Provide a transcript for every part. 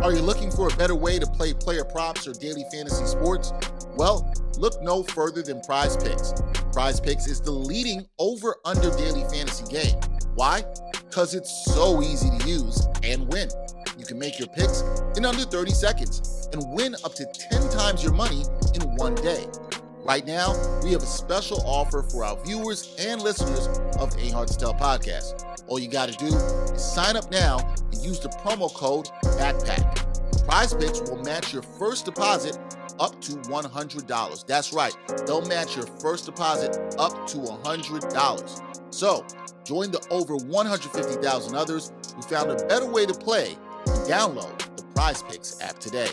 Are you looking for a better way to play player props or daily fantasy sports? Well, look no further than Prize Picks. Prize Picks is the leading over-under daily fantasy game. Why? Because it's so easy to use and win. You can make your picks in under 30 seconds and win up to 10 times your money in one day. Right now, we have a special offer for our viewers and listeners of the Ain't Hard to Tell podcast. All you got to do is sign up now and use the promo code BACKPACK. Prize Picks will match your first deposit up to $100. That's right. They'll match your first deposit up to $100. So, join the over 150,000 others who found a better way to play and download the Prize Picks app today.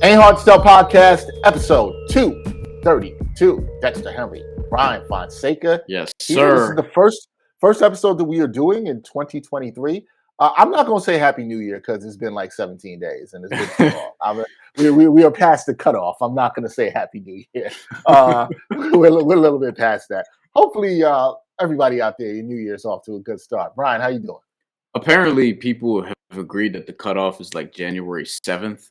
Ain't Hard to Tell podcast, episode 232. Dexter Henry, Brian Fonseca. Yes, This sir. is the first episode that we are doing in 2023. I'm not going to say Happy New Year because it's been like 17 days and it's been too long. We are past the cutoff. I'm not going to say Happy New Year. We're a little bit past that. Hopefully, everybody out there, your New Year's off to a good start. Brian, how you doing? Apparently, people have agreed that the cutoff is like January 7th.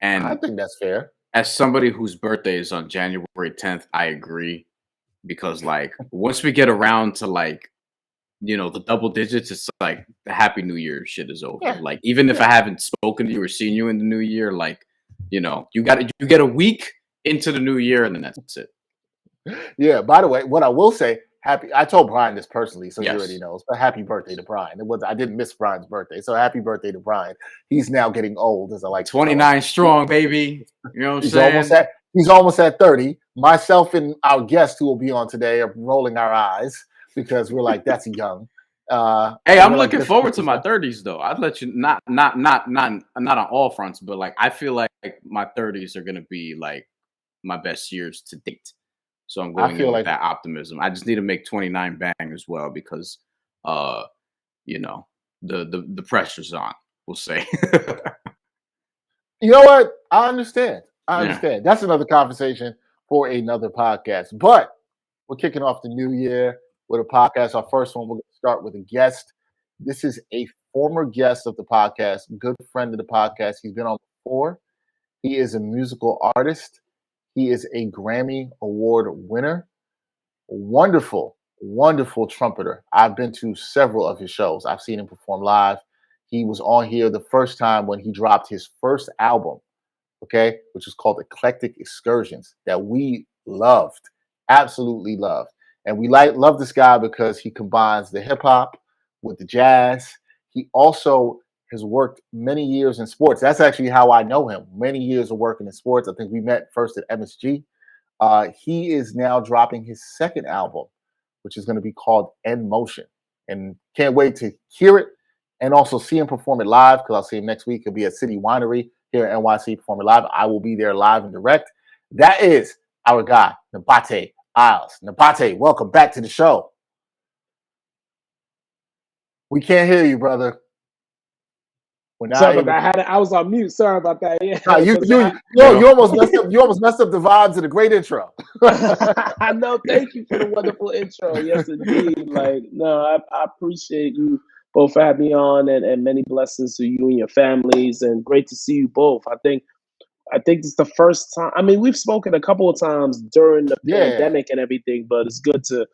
And I think that's fair. As somebody whose birthday is on January 10th, I agree. Because, like, once we get around to, like, you know, the double digits, it's like the Happy New Year shit is over. Yeah. Like, even if I haven't spoken to you or seen you in the new year, like, you know, you get a week into the new year and then that's it. Yeah, by the way, what I will say, I told Brian this personally, so he already knows, but happy birthday to Brian. I didn't miss Brian's birthday, so happy birthday to Brian. He's now getting old, as I like 29 strong, baby. You know what I'm saying? He's almost at 30. Myself and our guest who will be on today are rolling our eyes because we're like, that's young. Hey, I'm looking forward to my 30s though. I'd let you not on all fronts, but like I feel like my 30s are gonna be like my best years to date. So I'm going in with that optimism. I just need to make 29 bang as well because, you know, the pressure's on. We'll say. You know what? I understand. Yeah. That's another conversation for another podcast. But we're kicking off the new year with a podcast. Our first one, we're going to start with a guest. This is a former guest of the podcast, good friend of the podcast. He's been on before. He is a musical artist. He is a Grammy Award winner. Wonderful, wonderful trumpeter. I've been to several of his shows. I've seen him perform live. He was on here the first time when he dropped his first album, okay, which is called Eclectic Excursions, that we loved, absolutely loved. And we love this guy because he combines the hip hop with the jazz. He also has worked many years in sports. That's actually how I know him. Many years of working in sports. I think we met first at MSG. He is now dropping his second album, which is going to be called End Motion. And can't wait to hear it and also see him perform it live because I'll see him next week. He'll be at City Winery here at NYC performing live. I will be there live and direct. That is our guy, Nabatè Isles. Nabate, welcome back to the show. We can't hear you, brother. Sorry about that. I was on mute. Sorry about that. Yeah. You almost messed up. You almost messed up the vibes of the great intro. I know. Thank you for the wonderful intro. Yes, indeed. I appreciate you both for having me on, and many blessings to you and your families. And great to see you both. I think it's the first time. I mean, we've spoken a couple of times during the pandemic and everything, but it's good to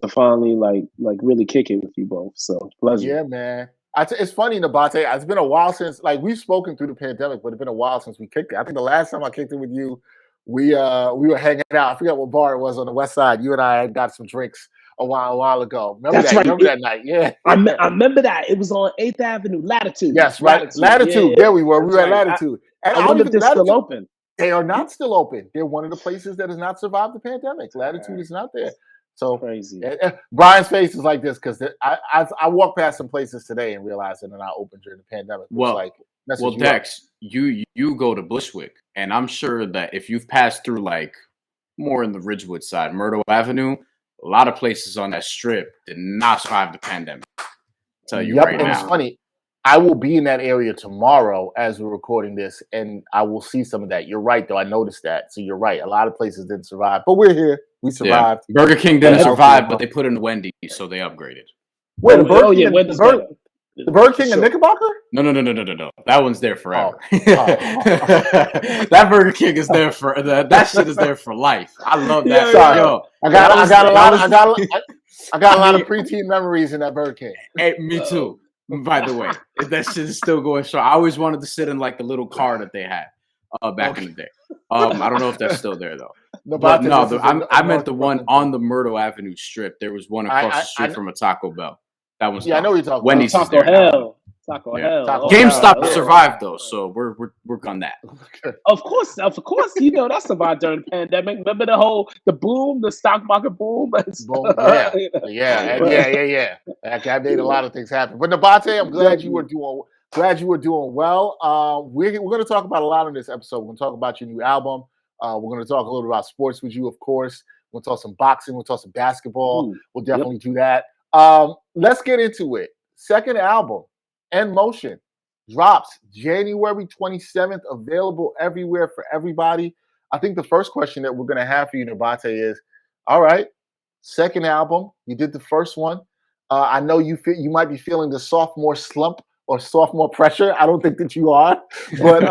finally like really kick it with you both. So pleasure. Yeah, man. It's funny, Nabate. It's been a while since, we've spoken through the pandemic, but it's been a while since we kicked it. I think the last time I kicked it with you, we were hanging out. I forget what bar it was on the West Side. You and I had got some drinks a while ago. Remember that? Right. Remember that night? Yeah. I remember that. It was on 8th Avenue, Latitude. Yes, right. Latitude. Yeah. There we were. We were at Latitude. I wonder if they're still open. They are not still open. They're one of the places that has not survived the pandemic. Latitude is not there. So crazy. Brian's face is like this because I walked past some places today and realized that they're not open during the pandemic. Well, Dex, you go to Bushwick, and I'm sure that if you've passed through like more in the Ridgewood side, Myrtle Avenue, a lot of places on that strip did not survive the pandemic. tell you Yep, right and it's now. funny. I will be in that area tomorrow as we're recording this, and I will see some of that. You're right, though. I noticed that. So you're right. A lot of places didn't survive, but we're here. We survived. Yeah. Burger King didn't survive, but they put in Wendy's, so they upgraded. Wait, the Burger King, Wendy's the Burger King and Knickerbocker? No. That one's there forever. Oh. That Burger King is there for that shit is there for life. I love that. Sorry. Yo, I got a lot of preteen memories in that Burger King. Hey, me too. By the way, that shit is still going strong. I always wanted to sit in like the little car that they had back in the day. I don't know if that's still there though. But no, I meant the one on the Myrtle Avenue strip. There was one across the street from a Taco Bell. That was I know you're talking Wendy's about. Taco Hell. GameStop survived though, so we're on that. Of course, you know that survived during the pandemic. Remember the boom, the stock market boom. Boom. Yeah. I made a lot of things happen. But Nabate, I'm glad you were doing well. We're going to talk about a lot in this episode. We're going to talk about your new album. We're going to talk a little bit about sports with you, of course. We'll talk some boxing. We'll talk some basketball. We'll definitely do that. Let's get into it. Second album, In Motion, drops January 27th, available everywhere for everybody. I think the first question that we're going to have for you, Nabate, is, all right, second album, you did the first one. I know you might be feeling the sophomore slump or sophomore pressure. I don't think that you are. But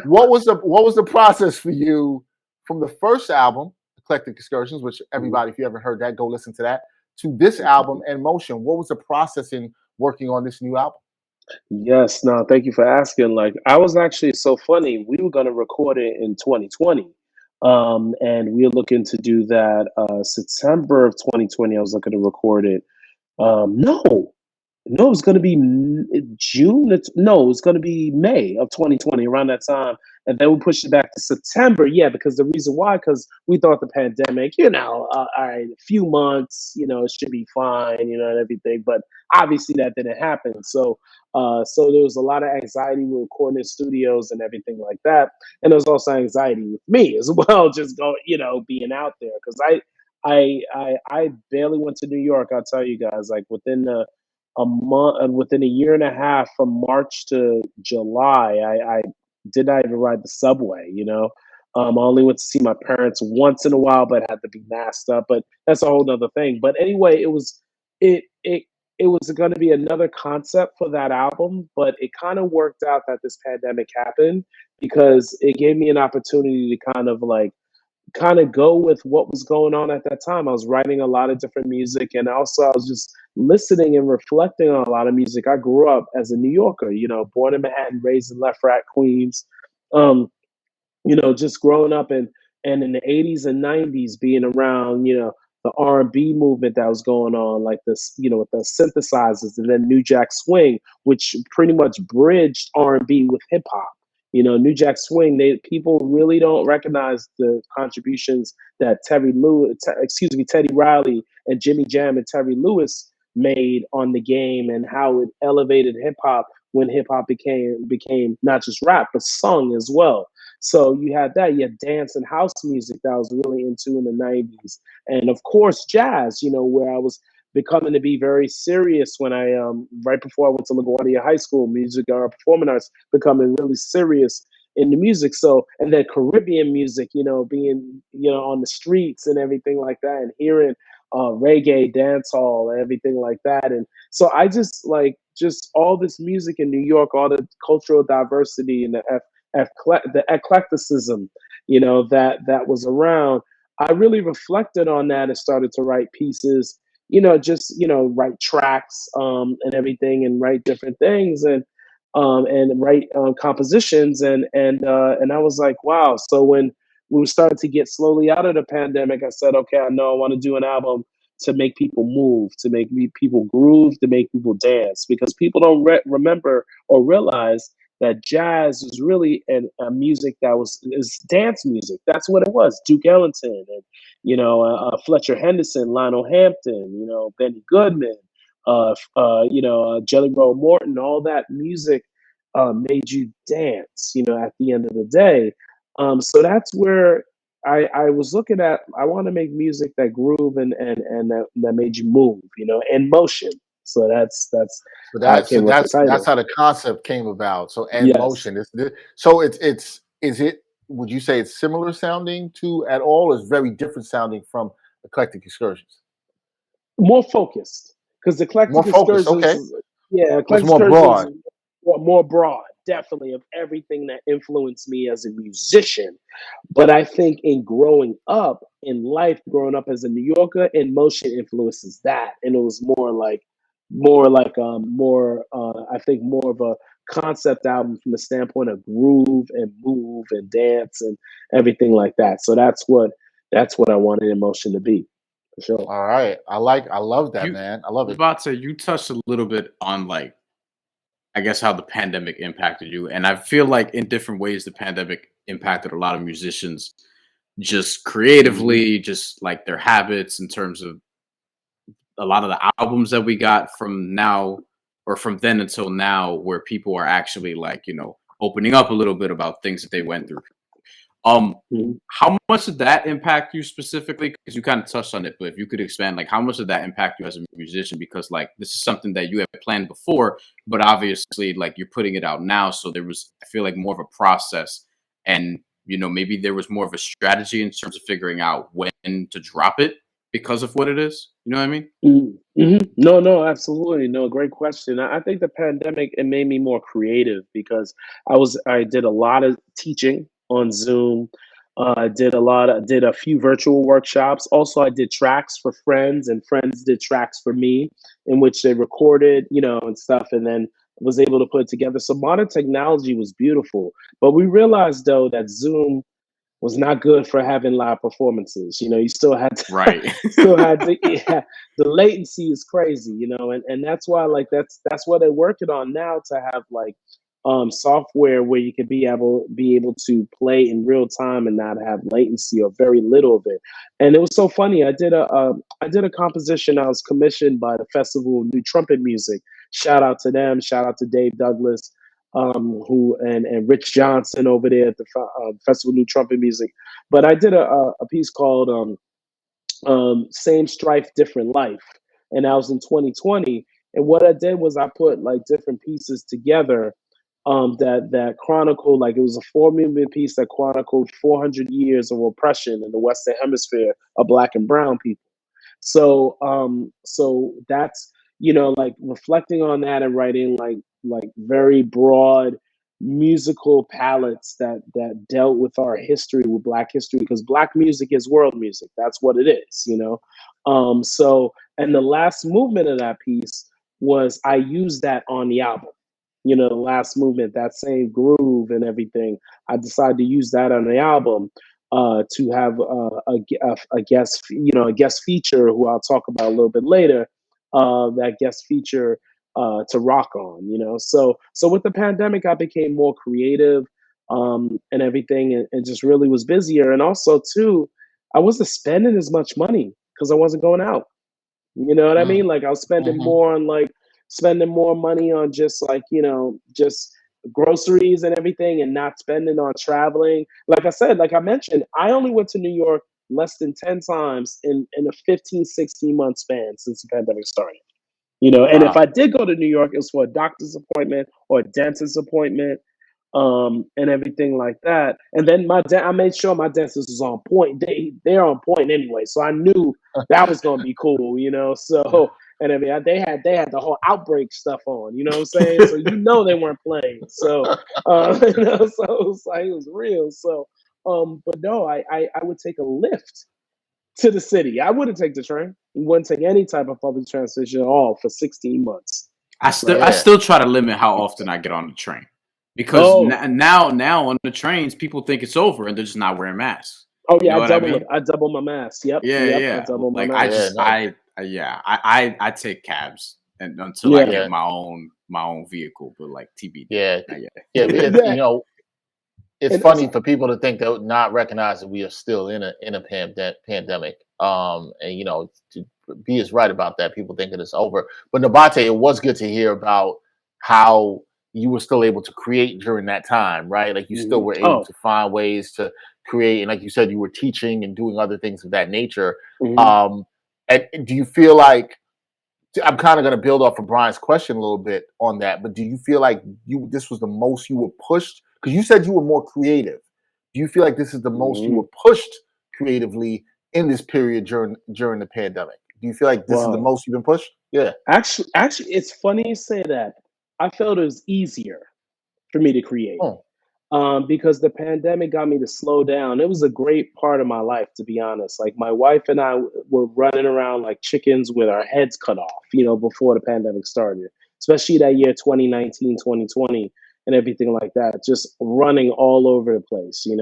what was the process for you from the first album, Eclectic Excursions, which everybody, if you haven't heard that, go listen to that, to this album, In Motion? What was the process in working on this new album? Yes, no, thank you for asking. Like, I was actually so funny. We were going to record it in 2020. And we were looking to do that September of 2020. I was looking to record it. No, it's going to be June. It was going to be May of 2020, around that time. And then we pushed it back to September. Yeah, because the reason why, because we thought the pandemic, all right, a few months, it should be fine, and everything. But obviously that didn't happen. So there was a lot of anxiety. We were recording in studios and everything like that. And there was also anxiety with me as well, just being out there. Because I barely went to New York. I'll tell you guys, like within a year and a half, from March to July, I did not even ride the subway. I only went to see my parents once in a while, but had to be masked up. But that's a whole other thing. But anyway, it was going to be another concept for that album, but it kind of worked out that this pandemic happened, because it gave me an opportunity to kind of go with what was going on at that time. I was writing a lot of different music, and also I was just listening and reflecting on a lot of music. I grew up as a New Yorker, born in Manhattan, raised in Left Rat, Queens. Just growing up and in the 80s and 90s, being around, the R&B movement that was going on, like this, with the synthesizers, and then New Jack Swing, which pretty much bridged R&B with hip hop. New Jack Swing, people really don't recognize the contributions that Teddy Riley and Jimmy Jam and Terry Lewis made on the game, and how it elevated hip hop when hip hop became not just rap but sung as well. So you had dance and house music that I was really into in the 90s, and of course jazz. Where I was becoming to be very serious when I right before I went to LaGuardia High School, music or performing arts, becoming really serious in the music. So, and then Caribbean music, being on the streets and everything like that, and hearing reggae, dancehall, and everything like that. And so I just all this music in New York, all the cultural diversity and the eclecticism, that was around. I really reflected on that and started to write pieces, write tracks and everything, and write different things, and write compositions, and I was like, wow. So when we started to get slowly out of the pandemic, I said, okay, I know I want to do an album to make people move, to make people groove, to make people dance, because people don't remember or realize that jazz is really a music that is dance music. That's what it was. Duke Ellington and Fletcher Henderson, Lionel Hampton, Benny Goodman, Jelly Roll Morton. All that music made you dance. At the end of the day, so that's where I was looking at. I want to make music that groove and that made you move. In motion. So that's So how I came with the that's title. how the concept came about. So and Yes. motion. So it's is it? Would you say it's similar sounding to at all? Or is very different sounding from Eclectic Excursions? More focused, because More Eclectic focused. Excursions Okay, is, yeah, was Eclectic more Excursions broad. is more broad, definitely, of everything that influenced me as a musician. But I think in growing up in life, growing up as a New Yorker, In Motion influences that, and it was more I think more of a concept album from the standpoint of groove and move and dance and everything like that. So that's what I wanted In Motion to be, for sure. All right, I love that, You man. I love it. Nabate, you touched a little bit on like I guess how the pandemic impacted you. And I feel like in different ways the pandemic impacted a lot of musicians just Mhm. creatively, just like their habits in terms of a lot of the albums that we got from now or from then until now where people are actually like, opening up a little bit about things that they went through. Um, Mhm. how much did that impact you specifically? Because you kind of touched on it, but if you could expand, like, how much did that impact you as a musician? Because like this is something that you had planned before, but obviously, like you're putting it out now, so there was, I feel like, more of a process, and maybe there was more of a strategy in terms of figuring out when to drop it because of what it is. You know what I mean? No, no, absolutely. No, great question. I think the pandemic, it made me more creative because I did a lot of teaching on Zoom. Did a few virtual workshops. Also, I did tracks for friends, and friends did tracks for me, in which they recorded, and stuff, and then was able to put it together. So modern technology was beautiful, but we realized though that Zoom was not good for having live performances. You still had to, Right. still had to, yeah, the latency is crazy, and that's why, like, that's what they're working on now, to have like software where you could be able to play in real time and not have latency or very little of it. And it was so funny. I did a composition. I was commissioned by the Festival of New Trumpet Music. Shout out to them. Shout out to Dave Douglas, who and Rich Johnson over there at the Festival of New Trumpet Music. But I did a piece called "Same Strife, Different Life," and that was in 2020. And what I did was I put like different pieces together, that chronicle, like, it was a 4 movement piece that chronicled 400 years of oppression in the Western Hemisphere of Black and Brown people. So that's, like, reflecting on that and writing like very broad musical palettes that dealt with our history, with Black history, because Black music is world music. That's what it is. So, and the last movement of that piece was, I used that on the album. The last movement, that same groove and everything. I decided to use that on the album, to have a guest, a guest feature, who I'll talk about a little bit later. That guest feature, to rock on. So with the pandemic, I became more creative, and everything, and just really was busier. And also too, I wasn't spending as much money because I wasn't going out. You know what I Mm, mean? Like, I was hmm spending more money on just, like, just groceries and everything, and not spending on traveling. Like I said, like I mentioned, I only went to New York less than 10 times in a 15-16 month span since the pandemic started. And if Wow. I did go to New York, it was for a doctor's appointment or a dentist appointment, and everything like that. And then I made sure my dentist was on point. They're on point anyway, so I knew that was gonna be cool. So, and I mean, they had the whole outbreak stuff on. You know what I'm saying? So they weren't playing. So, so it was like, it was real. So, but no, I would take a lift to the city. I wouldn't take the train. Wouldn't take any type of public transportation at all for 16 months. I still Right. I Yeah. still try to limit how often I get on the train because Oh, now on the trains people think it's over and they're just not wearing masks. oh You yeah, know I what I double it. mean? I double my mask. Yep, Yeah, yep. I yeah. double my Like I mask. Yeah. just No. yeah, I take cabs and until I Yeah, get Yeah. my own vehicle, but like TBD. Yeah. Not yet. Yeah. yeah. It's And that's funny for people to think they'll not recognize that we are still in a pandemic. And to be is right about that. People thinking it's over. But Nabate, it was good to hear about how you were still able to create during that time, right? Like you still were able oh, to find ways to create, and like you said, you were teaching and doing other things of that nature. mhm. Um, and do you feel like I'm kind of going to build off of Brian's question a little bit on that, but do you feel like this was the most you were pushed? Because you said you were more creative. Do you feel like this is the most you were pushed creatively in this period during the pandemic? Do you feel like this is the most you've been pushed? Yeah. Actually, it's funny you say that. I felt it was easier for me to create. Because the pandemic got me to slow down. It was a great part of my life, to be honest. Like my wife and I were running around like chickens with our heads cut off, before the pandemic started, especially that year, 2019, 2020, and everything like that, just running all over the place, and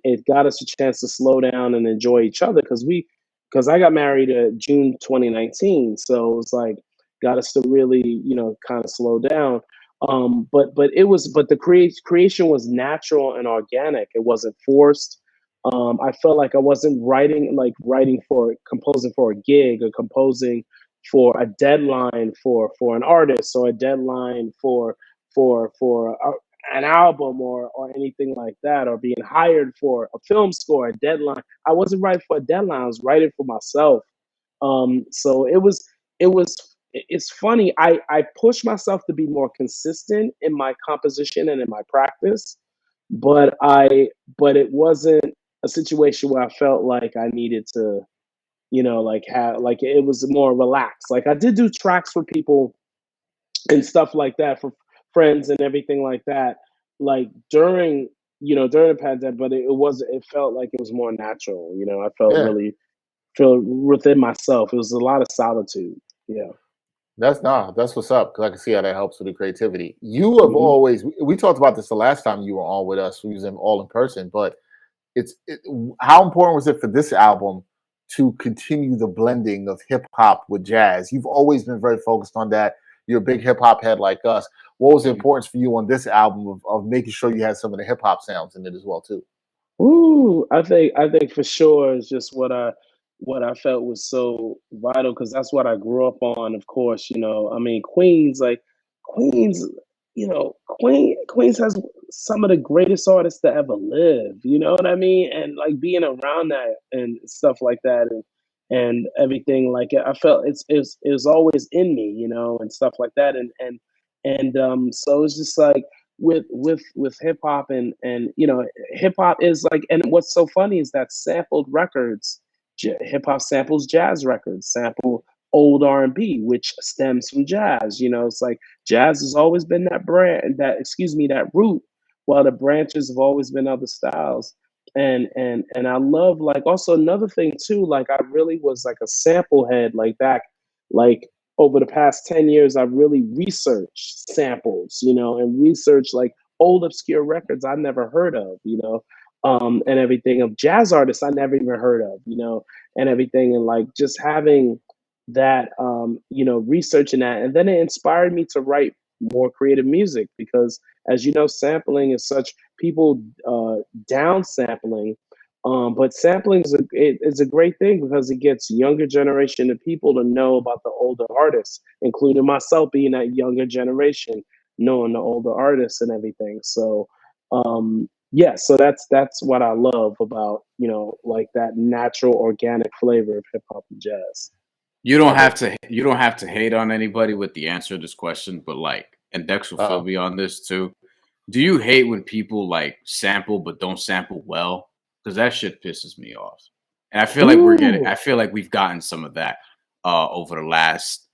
it got us a chance to slow down and enjoy each other because I got married June 2019. So it was like, got us to really, kind of slow down. But the creation was natural and organic. It wasn't forced. I felt like I wasn't composing for a gig or composing for a deadline for an artist or a deadline for an album or anything like that, or being hired for a film score, a deadline. I wasn't writing for a deadline. I was writing for myself. So it's funny. I pushed myself to be more consistent in my composition and in my practice, but it wasn't a situation where I felt like I needed to, it was more relaxed. Like I did do tracks for people and stuff like that for friends and everything like that, like during the pandemic, but it felt like it was more natural. I felt really feel within myself. It was a lot of solitude. Yeah. That's what's up, because I can see how that helps with the creativity. You have always, we talked about this the last time you were on with us. We was all in person, but how important was it for this album to continue the blending of hip hop with jazz? You've always been very focused on that. You're a big hip hop head like us. What was the importance for you on this album of making sure you had some of the hip hop sounds in it as well too? Ooh, I think for sure is just what I felt was so vital, because that's what I grew up on. Of course, I mean, Queens, Queens has some of the greatest artists to ever live. You know what I mean? And like being around that and stuff like that, and everything, like I felt it's always in me, and stuff like that, and so it's just like with hip hop and hip hop is like, and what's so funny is that sampled records, hip hop samples jazz records, sample old R&B, which stems from jazz. It's like jazz has always been that that root, while the branches have always been other styles. And I love, like, also another thing too, like I really was like a sample head, like back, like over the past 10 years, I've really researched samples, and researched like old obscure records I never heard of, and everything, of jazz artists I never even heard of, and everything. And like just having that, researching that. And then it inspired me to write more creative music, because as you know, sampling is such, people down sampling. But sampling is a great thing, because it gets younger generation of people to know about the older artists, including myself being that younger generation, knowing the older artists and everything. So yeah, so that's what I love about, like that natural organic flavor of hip hop and jazz. You don't have to hate on anybody with the answer to this question, but like, and Dex will fill me on this too. Do you hate when people like sample but don't sample well? Because that shit pisses me off. And I feel like I feel like we've gotten some of that over the last,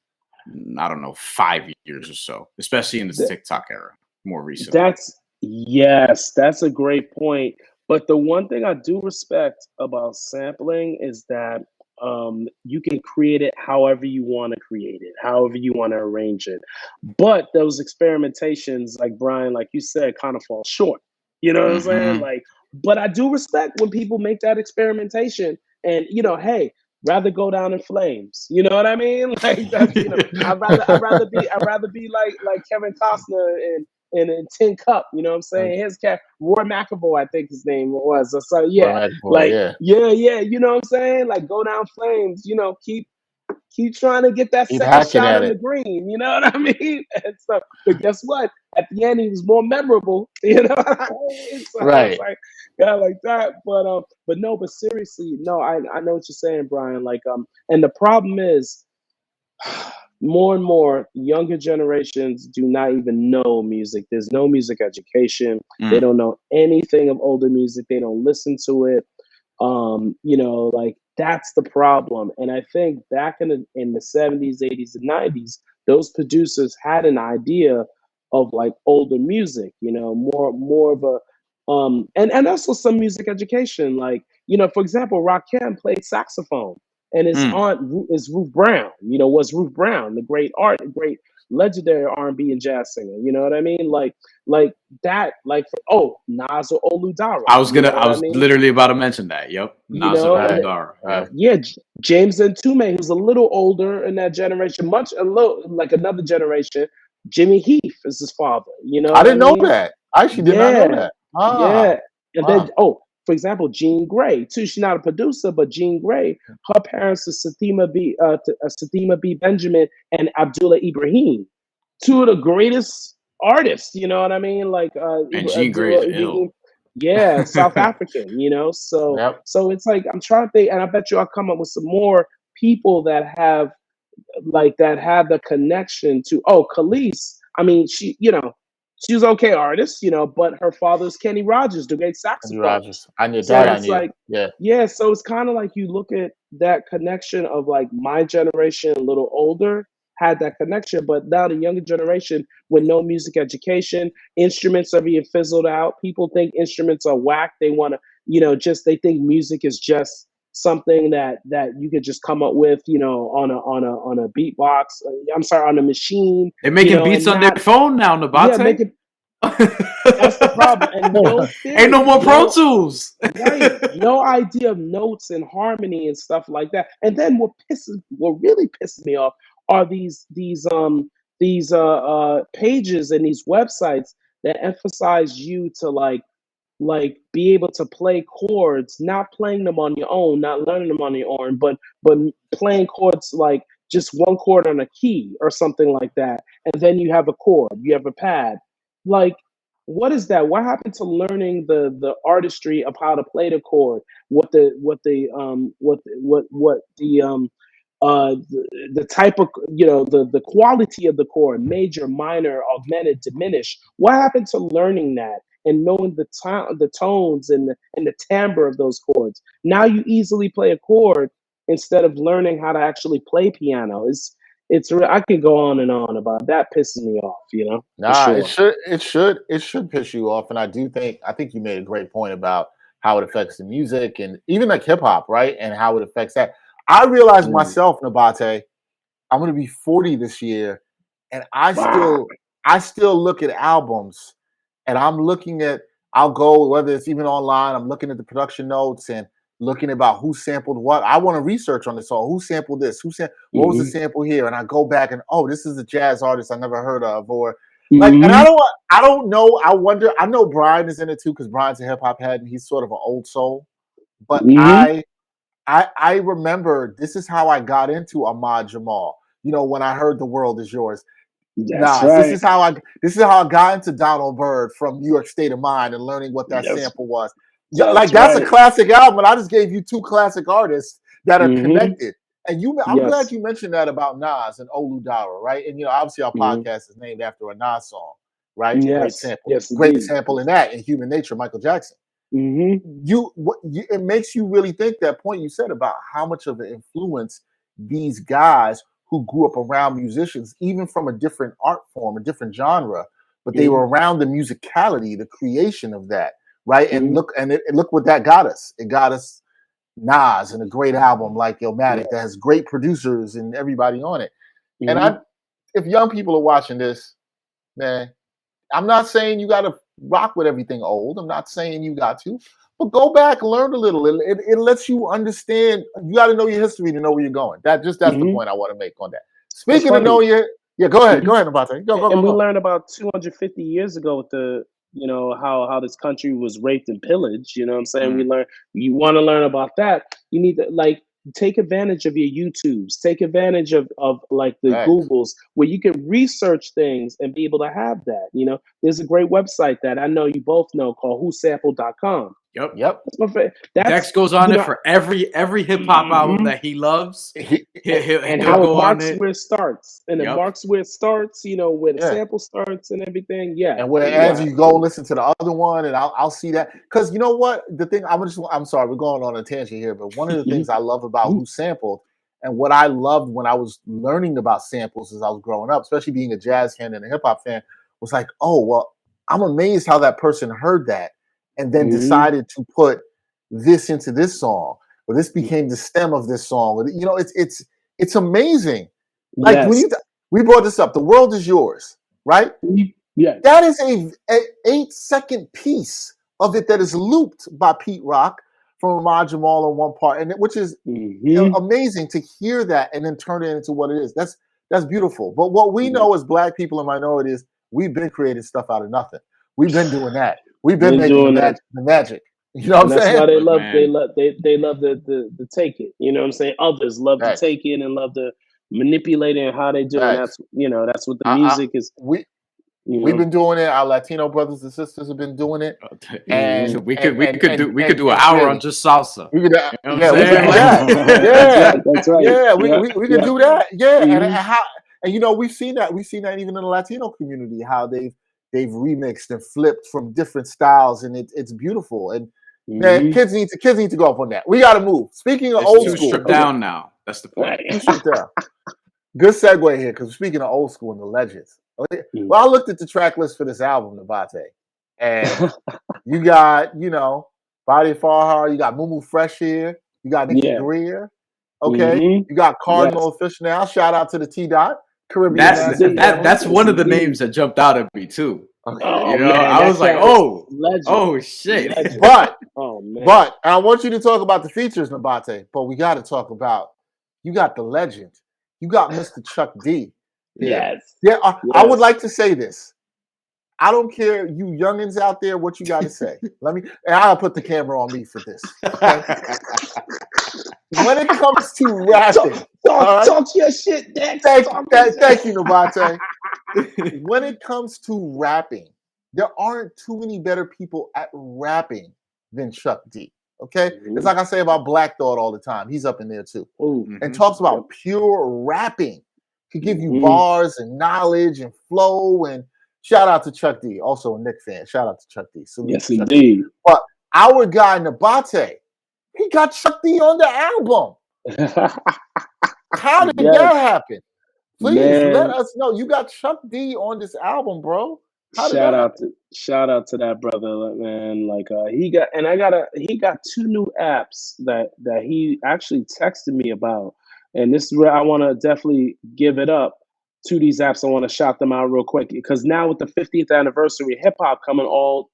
I don't know, 5 years or so, especially in this TikTok era, more recently. That's a great point. But the one thing I do respect about sampling is that you can create it however you want to create it, however you want to arrange it. But those experimentations, like Brian, like you said, kind of fall short. You know what I'm saying? Like, but I do respect when people make that experimentation, and hey, rather go down in flames. You know what I mean? Like that's, I'd rather be like Kevin Costner in Tin Cup. You know what I'm saying? His cat, Roy McAvoy, I think his name was. So yeah, like yeah. You know what I'm saying? Like go down flames. Keep keep trying to get that Keep second hacking shot at in the it. green. You know what I mean? And so, but guess what? At the end, he was more memorable. You know what I mean? So it's Right. like, yeah, like that. But no, but seriously, no, I know what you're saying, Brian. Like, and the problem is, more and more younger generations do not even know music. There's no music education. They don't know anything of older music. They don't listen to it. You know, like that's the problem. And I think back in the 70s, 80s, and 90s, those producers had an idea of like older music, you know, more of a and also some music education. Like, you know, for example, Rakim played saxophone and his aunt is Ruth Brown, you know, was Ruth Brown, the great legendary R&B and jazz singer. You know what I mean? Like that, like Nas or Oludara. I was You know what I was mean? literally about to mention that. Yep, You Nasir know, and Oludara. Yep. yeah, James Ntume, who's a little older in that generation, a little like another generation. Jimmy Heath is his father. You know I what I didn't know mean? that. I actually did not know Yeah, that. Ah, yeah. And wow. then, for example, Jean Grey too. She's not a producer, but Jean Grey, her parents are Satima B. Benjamin and Abdullah Ibrahim, two of the greatest artists. You know what I mean? Like And Jean Grey Abdullah is Ibrahim. ill. Yeah, South African, you know. So Yep. so it's like I'm trying to think, and I bet you I'll come up with some more people that have the connection to Khalees. I mean, she was okay artist, you know, but her father's Kenny Rogers, the great Kenny saxophonist. Rogers. I knew So that. I it's knew. like, Yeah. yeah, so it's kind of like you look at that connection of like my generation, a little older, had that connection, but now the younger generation with no music education, instruments are being fizzled out. People think instruments are whack. They want to, they think music is just something that you could just come up with, on a beatbox. I'm sorry, on a machine. They're making beats on their phone now, Yeah, Nabate. That's the problem. And no theory, ain't no more Pro Tools. Right. No idea of notes and harmony and stuff like that. And then what really pisses me off are these pages and these websites that emphasize you to like be able to play chords, not playing them on your own, not learning them on your own, but playing chords like just one chord on a key or something like that. And then you have a chord, you have a pad. Like, what is that? What happened to learning the artistry of how to play the chord? The type of the quality of the chord, major, minor, augmented, diminished. What happened to learning that and knowing the tones and the timbre of those chords? Now you easily play a chord instead of learning how to actually play piano. I could go on and on about that. Pisses me off, Nah, sure. it should piss you off. And I think you made a great point about how it affects the music and even like hip hop, right? And how it affects that. I realized myself, Nabate, I'm gonna be 40 this year, and I still look at albums and I'll go, whether it's even online, I'm looking at the production notes and looking about who sampled what. I want to research on this song. Who sampled this? What was the sample here? And I go back and, this is a jazz artist I never heard of. Or like, and I don't know. I wonder, I know Brian is in it too, because Brian's a hip hop head and he's sort of an old soul. But I remember this is how I got into Ahmad Jamal. When I heard The World Is Yours. That's right. This is how I got into Donald Byrd from New York State of Mind and learning what that sample was. That's a classic album. And I just gave you two classic artists that are connected. And I'm glad you mentioned that about Nas and Oludara, right? And obviously our podcast is named after a Nas song, right? Yes. Great sample. Yes, great indeed. example in that in Human Nature, Michael Jackson. It makes you really think that point you said about how much of an influence these guys who grew up around musicians, even from a different art form, a different genre, but they were around the musicality, the creation of that, right? And look what that got us. It got us Nas and a great album like Illmatic that has great producers and everybody on it. And if young people are watching this, man, I'm not saying you got to rock with everything old. I'm not saying you got to, but go back, learn a little. It lets you understand. You got to know your history to know where you're going. That's the point I want to make on that. Speaking of knowing go ahead, Nabate. Go. We learned about 250 years ago with the how this country was raped and pillaged. You know what I'm saying? You want to learn about that. You need to take advantage of your YouTubes, take advantage of like the Right. Googles where you can research things and be able to have that. You know, there's a great website that I know you both know called whosampled.com. Yep. That's my favorite. Dex goes on it for every hip hop album that he loves. And how it marks where it starts. And it Yep. marks where it starts, you know, where the sample starts and everything. Yeah. And where as you go listen to the other one, and I'll see that. Because you know what? The thing I'm sorry, we're going on a tangent here, but one of the things I love about Who Sampled, and what I loved when I was learning about samples as I was growing up, especially being a jazz fan and a hip hop fan, was like, oh, well, I'm amazed how that person heard that and then decided to put this into this song, or this became the stem of this song. You know, it's amazing. Like when we brought this up, The World Is Yours, right? Yeah. That is a 8-second piece of it that is looped by Pete Rock from Ahmad Jamal on one part, and which is amazing to hear that and then turn it into what it is. That's beautiful. But what we know as Black people and minorities, we've been creating stuff out of nothing. We've been doing that. We've been making the magic. You know what I'm saying? That's why they love the take it. You know what I'm saying? Others love to take it and love to manipulate it and how they do it. That's that's what the music is. We've been doing it. Our Latino brothers and sisters have been doing it, and we could do an hour on just salsa. We could, we can do that. That's right. Yeah, we can do that. Yeah, and you know we've seen that even in the Latino community how they've remixed and flipped from different styles, and it's beautiful. And man, kids need to go up on that. We got to move. Speaking of old school, stripped down now. That's the point. Stripped down. Good segue here because speaking of old school and the legends. Well, I looked at the track list for this album, Nabate, and you got, Body Farhar, you got Mumu Fresh here, you got Nicky Greer, okay, you got Cardinal Official now. Shout out to the T-Dot Caribbean. That's one of the names that jumped out at me too. Okay. I was like, oh shit. But I want you to talk about the features, Nabate. But we got to talk about you got the legend, you got Mr. Chuck D. Yes. I would like to say this. I don't care, you youngins out there, what you got to say. And I'll put the camera on me for this. Okay? When it comes to rapping, talk your shit, Dex. Thank you, Nabate. When it comes to rapping, there aren't too many better people at rapping than Chuck D. Okay, it's like I say about Black Thought all the time. He's up in there too, and talks about pure rapping. Could give you bars and knowledge and flow. And shout out to Chuck D, also a Nick fan. Shout out to Chuck D. Yes, indeed. But our guy Nabate, he got Chuck D on the album. How did that happen? Please let us know. You got Chuck D on this album, bro. Shout out to that brother, man. Like he got 2 new apps that he actually texted me about. And this is where I want to definitely give it up to these apps. I want to shout them out real quick because now with the 50th anniversary of hip hop coming all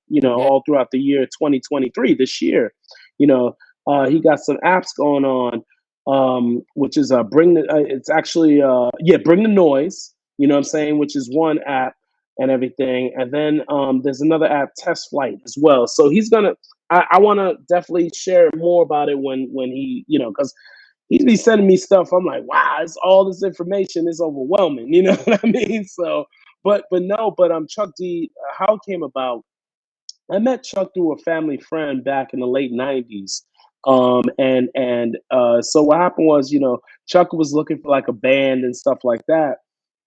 throughout the year 2023, this year, he got some apps going on, which is Bring the Noise, you know what I'm saying, which is one app and everything. And then there's another app, Test Flight, as well. So he's I want to definitely share more about it when he, because he'd be sending me stuff. I'm like, wow, it's all this information is overwhelming. You know what I mean? So, but Chuck D, how it came about, I met Chuck through a family friend back in the late 90s. So what happened was, Chuck was looking for like a band and stuff like that,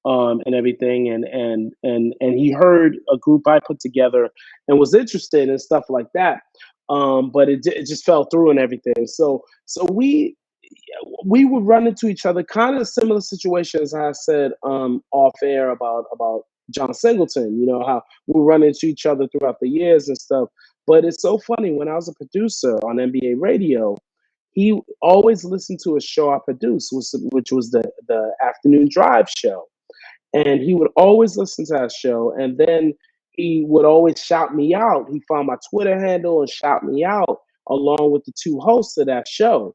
and everything. And he heard a group I put together and was interested in stuff like that. But it just fell through and everything. So we would run into each other, kind of similar situations I said off air about John Singleton, how we run into each other throughout the years and stuff. But it's so funny, when I was a producer on NBA radio, he always listened to a show I produced, which was the Afternoon Drive show. And he would always listen to that show. And then he would always shout me out. He found my Twitter handle and shout me out along with the 2 hosts of that show.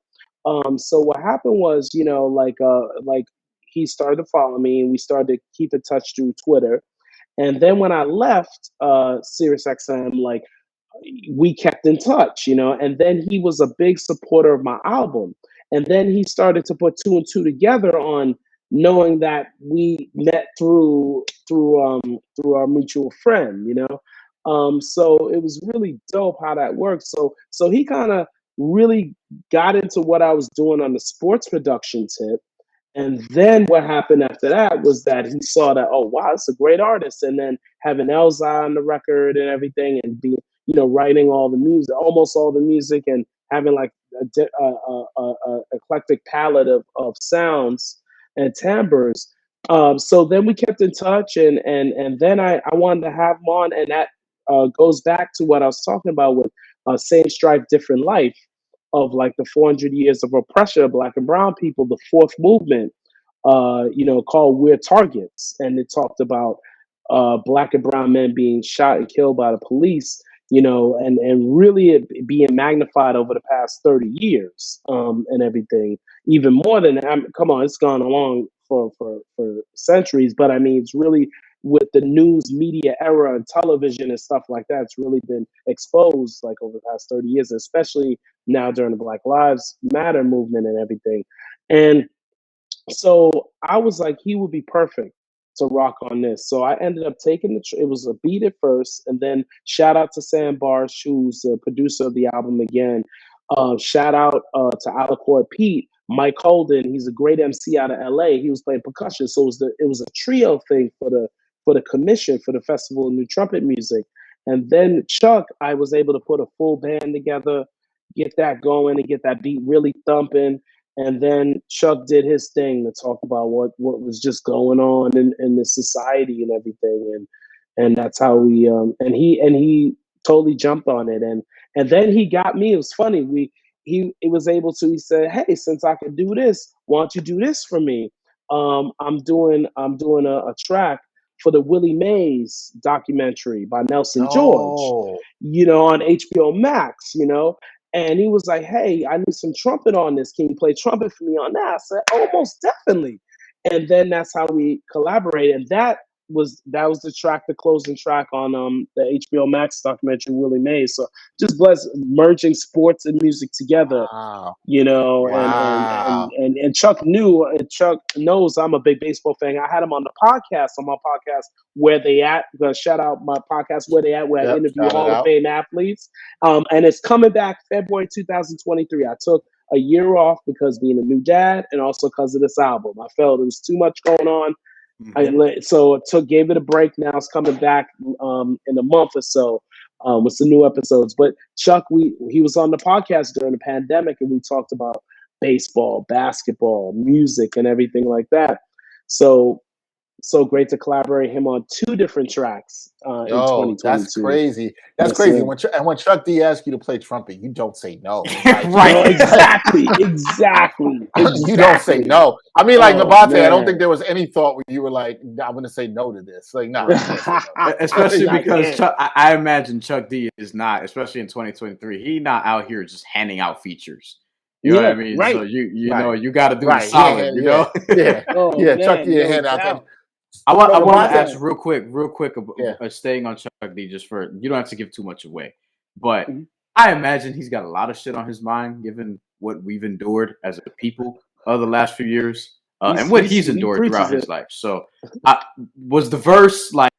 So what happened was, like he started to follow me and we started to keep in touch through Twitter. And then when I left SiriusXM, like we kept in touch, and then he was a big supporter of my album. And then he started to put two and two together on knowing that we met through our mutual friend, you know. So it was really dope how that worked. So he kind of really got into what I was doing on the sports production tip. And then what happened after that was that he saw that, oh wow, it's a great artist. And then having Elza on the record and everything, and be, you know, writing all the music, almost all the music, and having like a eclectic palette of sounds and timbres. So then we kept in touch, and then I wanted to have him on, and that goes back to what I was talking about with Same Stripe, Different Life, of like the 400 years of oppression of Black and Brown people, the fourth movement, you know, called We're Targets. And it talked about Black and Brown men being shot and killed by the police, you know, and really it being magnified over the past 30 years and everything. Even more than that, come on, it's gone along for centuries, but I mean, it's really with the news media era and television and stuff like that, it's really been exposed like over the past 30 years, especially now during the Black Lives Matter movement and everything. And so I was like, he would be perfect to rock on this. So I ended up taking it was a beat at first, and then shout out to Sam Barsh, who's the producer of the album again. Shout out to Alicorn Pete, Mike Holden. He's a great MC out of LA. He was playing percussion, so it was a trio thing for the commission for the Festival of New Trumpet Music. And then Chuck, I was able to put a full band together, get that going, and get that beat really thumping. And then Chuck did his thing to talk about what was just going on in the society and everything, and that's how we and he totally jumped on it, and then he got me. It was funny. He was able to. He said, "Hey, since I can do this, why don't you do this for me? I'm doing a track for the Willie Mays documentary by Nelson George, you know, on HBO Max, you know." And he was like, "Hey, I need some trumpet on this. Can you play trumpet for me on that?" I said, "Oh, most definitely." And then that's how we collaborated. And that was the track, the closing track on the HBO Max documentary Willie Mays. So just bless merging sports and music together. Wow. You know, Wow. and Chuck knows I'm a big baseball fan. I had him on my podcast, Where They At. I'm gonna shout out my podcast, Where They At, where I interview Hall of Fame athletes. And it's coming back February 2023. I took a year off because being a new dad, and also because of this album. I felt there was too much going on. Gave it a break. Now it's coming back in a month or so with some new episodes. But Chuck, he was on the podcast during the pandemic, and we talked about baseball, basketball, music, and everything like that. So great to collaborate him on two different tracks in 2022. That's crazy. That's crazy. When Chuck D asks you to play trumpet, you don't say no. Right. No, exactly. You don't say no. I mean, like Nabate, I don't think there was any thought where you were like, I'm going to say no to this. Like, no. Especially because I imagine Chuck D is not, especially in 2023, he not out here just handing out features. You know what I mean? Right. So you know, you got to do the solid, you know? Chuck D hand out. I want to ask real quick, staying on Chuck D, just for, you don't have to give too much away, but I imagine he's got a lot of shit on his mind, given what we've endured as a people the last few years, and what he's endured throughout his life. So, was the verse like?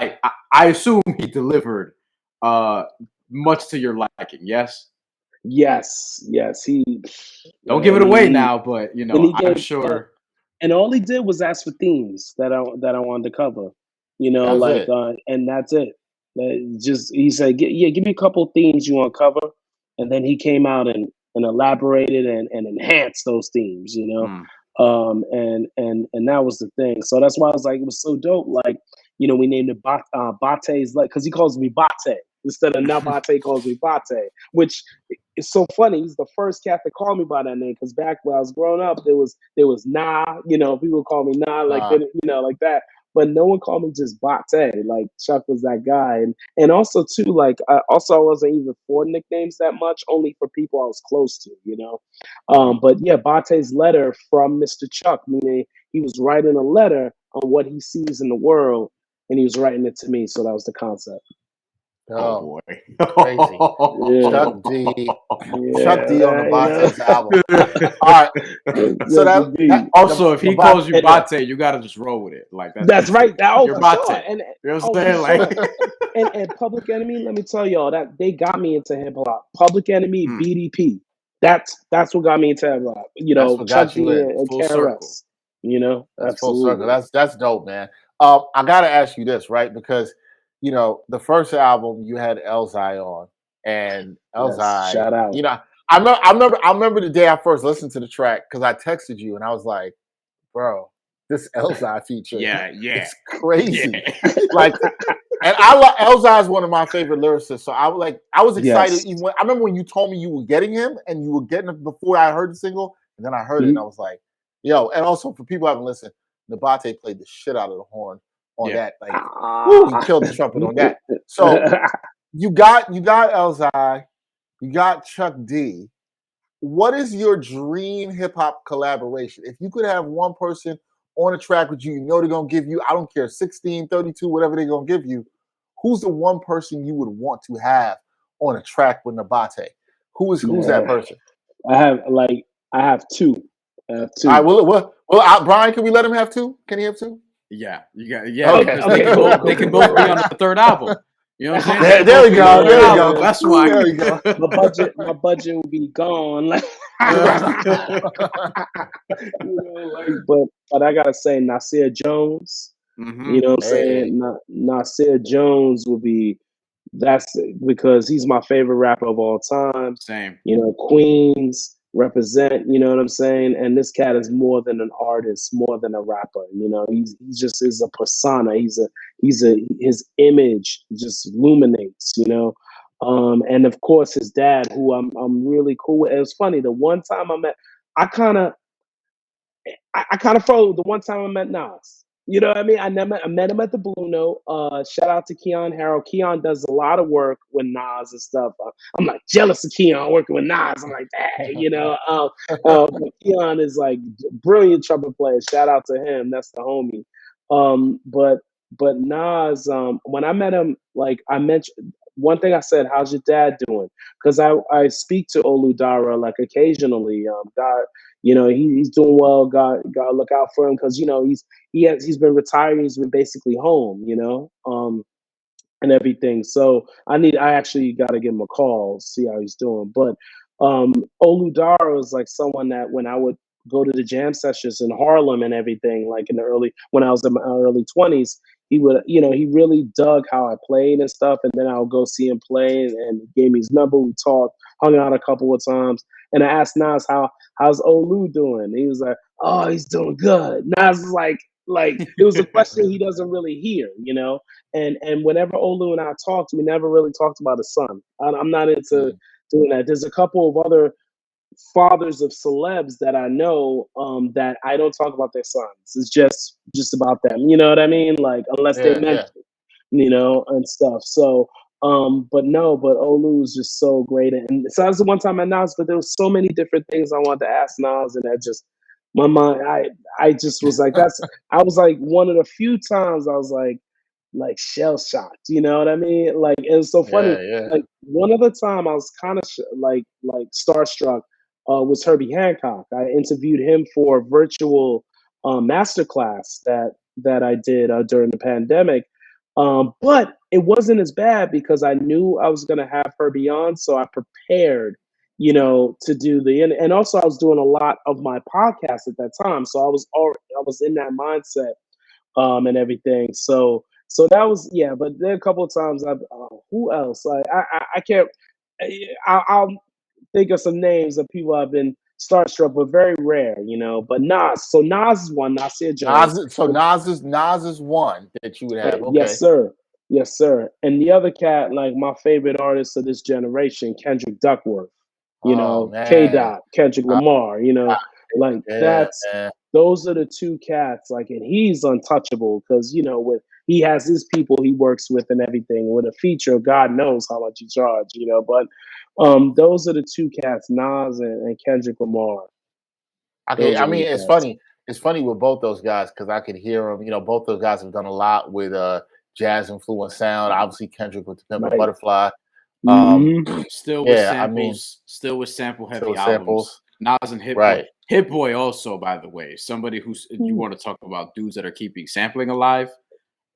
I assume he delivered much to your liking. Yes. He don't give it away now, but you know, I'm sure. And all he did was ask for themes that I wanted to cover, you know, and that's it. He said, give me a couple themes you want to cover, and then he came out and elaborated and enhanced those themes, you know, and that was the thing. So that's why I was like, it was so dope. Like, you know, we named it Bate's, like, because he calls me Bate instead of Nabate calls me Bate, which is so funny. He's the first cat to call me by that name, because back when I was growing up, there was Nah, you know, people would call me Nah, like you know, like that. But no one called me just Bate. Like Chuck was that guy, and also too, like I wasn't even for nicknames that much, only for people I was close to, you know. But yeah, Bate's letter from Mr. Chuck, meaning he was writing a letter on what he sees in the world, and he was writing it to me. So that was the concept. Oh boy, crazy. Yeah. Chuck D, Yeah, Chuck D on the right, Nabate's album. All right, so Yes, indeed. also if he Nabate- calls you Bate, you gotta just roll with it. Like That's right. Oh, you're for Bate. sure. And You know what I'm for saying? sure. Like, And Public Enemy, let me tell y'all that they got me into hip hop. Public Enemy, Mm. BDP. That's what got me into hip hop. You That's know, what Chuck got you D in. and full circle. KRS. You know, That's full absolutely. circle. That's dope, man. I gotta ask you this, right? Because the first album you had Elzai on, and Yes, Elzai, shout out. I remember the day I first listened to the track because I texted you and I was like, bro, this Elzai feature, Yeah. it's crazy. Yeah. Like, and Elzai is one of my favorite lyricists, so I was excited. Yes. Even I remember when you told me you were getting him, and you were getting him before I heard the single, and then I heard it, and I was like, yo. And also for people who haven't listened, Nabate played the shit out of the horn on that. Like, he killed the trumpet on that. So you got Elzai, you got Chuck D. What is your dream hip hop collaboration? If you could have one person on a track with you, they're gonna give you, I don't care, 16, 32, whatever they're gonna give you. Who's the one person you would want to have on a track with Nabate? Who's that person? I have two. All right, well, Brian, can we let him have two? Can he have two? Yeah, you got Okay, cool. They can both be on the third album. You know what I'm saying? There we go. There we go. That's why. There we go. My budget will be gone. Like, but I gotta say, Nasir Jones. Mm-hmm. You know what I'm saying? Nasir Jones will be. That's because he's my favorite rapper of all time. Same. Queens represent. You know what I'm saying? And this cat is more than an artist, more than a rapper. He just is a persona. His image just illuminates. And of course his dad, who I'm really cool with. It was funny. The one time I met, I kind of followed the one time I met Nas. You know what I mean? I met him at the Blue Note. Shout out to Keon Harold. Keon does a lot of work with Nas and stuff. I'm like jealous of Keon working with Nas. I'm like, Keon is like brilliant trumpet player. Shout out to him. That's the homie. But Nas, when I met him, like I mentioned, one thing I said, "How's your dad doing?" Because I speak to Oludara like occasionally. God, he's doing well. God look out for him because he's been retired. He's been basically home. And everything. So I actually got to give him a call, see how he's doing. But Oludara is like someone that when I would go to the jam sessions in Harlem and everything, like when I was in my early 20s, he would, he really dug how I played and stuff. And then I would go see him play and he gave me his number. We talked, hung out a couple of times. And I asked Nas, how's Olu doing? And he was like, oh, he's doing good. Nas is like it was a question he doesn't really hear, And whenever Olu and I talked, we never really talked about his son. I'm not into doing that. There's a couple of other fathers of celebs that I know that I don't talk about their sons. It's just about them. You know what I mean? Like unless they mention, and stuff. So, but Olu is just so great. And so that was the one time I announced, but there was so many different things I wanted to ask Nas, and that just my mind. I just was like, I was like one of the few times I was like shell shocked. You know what I mean? Like it was so funny. Yeah. Like one other time I was kind of like starstruck was Herbie Hancock. I interviewed him for a virtual masterclass that I did during the pandemic. But it wasn't as bad because I knew I was going to have Herbie on, so I prepared, to do and also I was doing a lot of my podcast at that time, so I was in that mindset and everything. So that was but there are a couple of times who else? Like I can't. I'll think of some names of people I've been starstruck, but very rare, But Nas, so Nas is one. Nasir Jones. Nas is one that you would have. Okay. Yes, sir. And the other cat, like my favorite artist of this generation, Kendrick Duckworth. K-Dot, Kendrick Lamar. Those are the two cats. Like, and he's untouchable because he has his people he works with and everything. With a feature, God knows how much he charge. But those are the two cats, Nas and Kendrick Lamar. Okay, I mean, it's funny. It's funny with both those guys because I could hear them. Both those guys have done a lot with jazz influenced sound. Obviously, Kendrick with the Pimp a Right. Butterfly. Still with Yeah, samples, I mean, still with sample heavy still albums. samples. Nas and Hit Boy. Right. Hit Boy also, by the way, somebody who's you want to talk about dudes that are keeping sampling alive.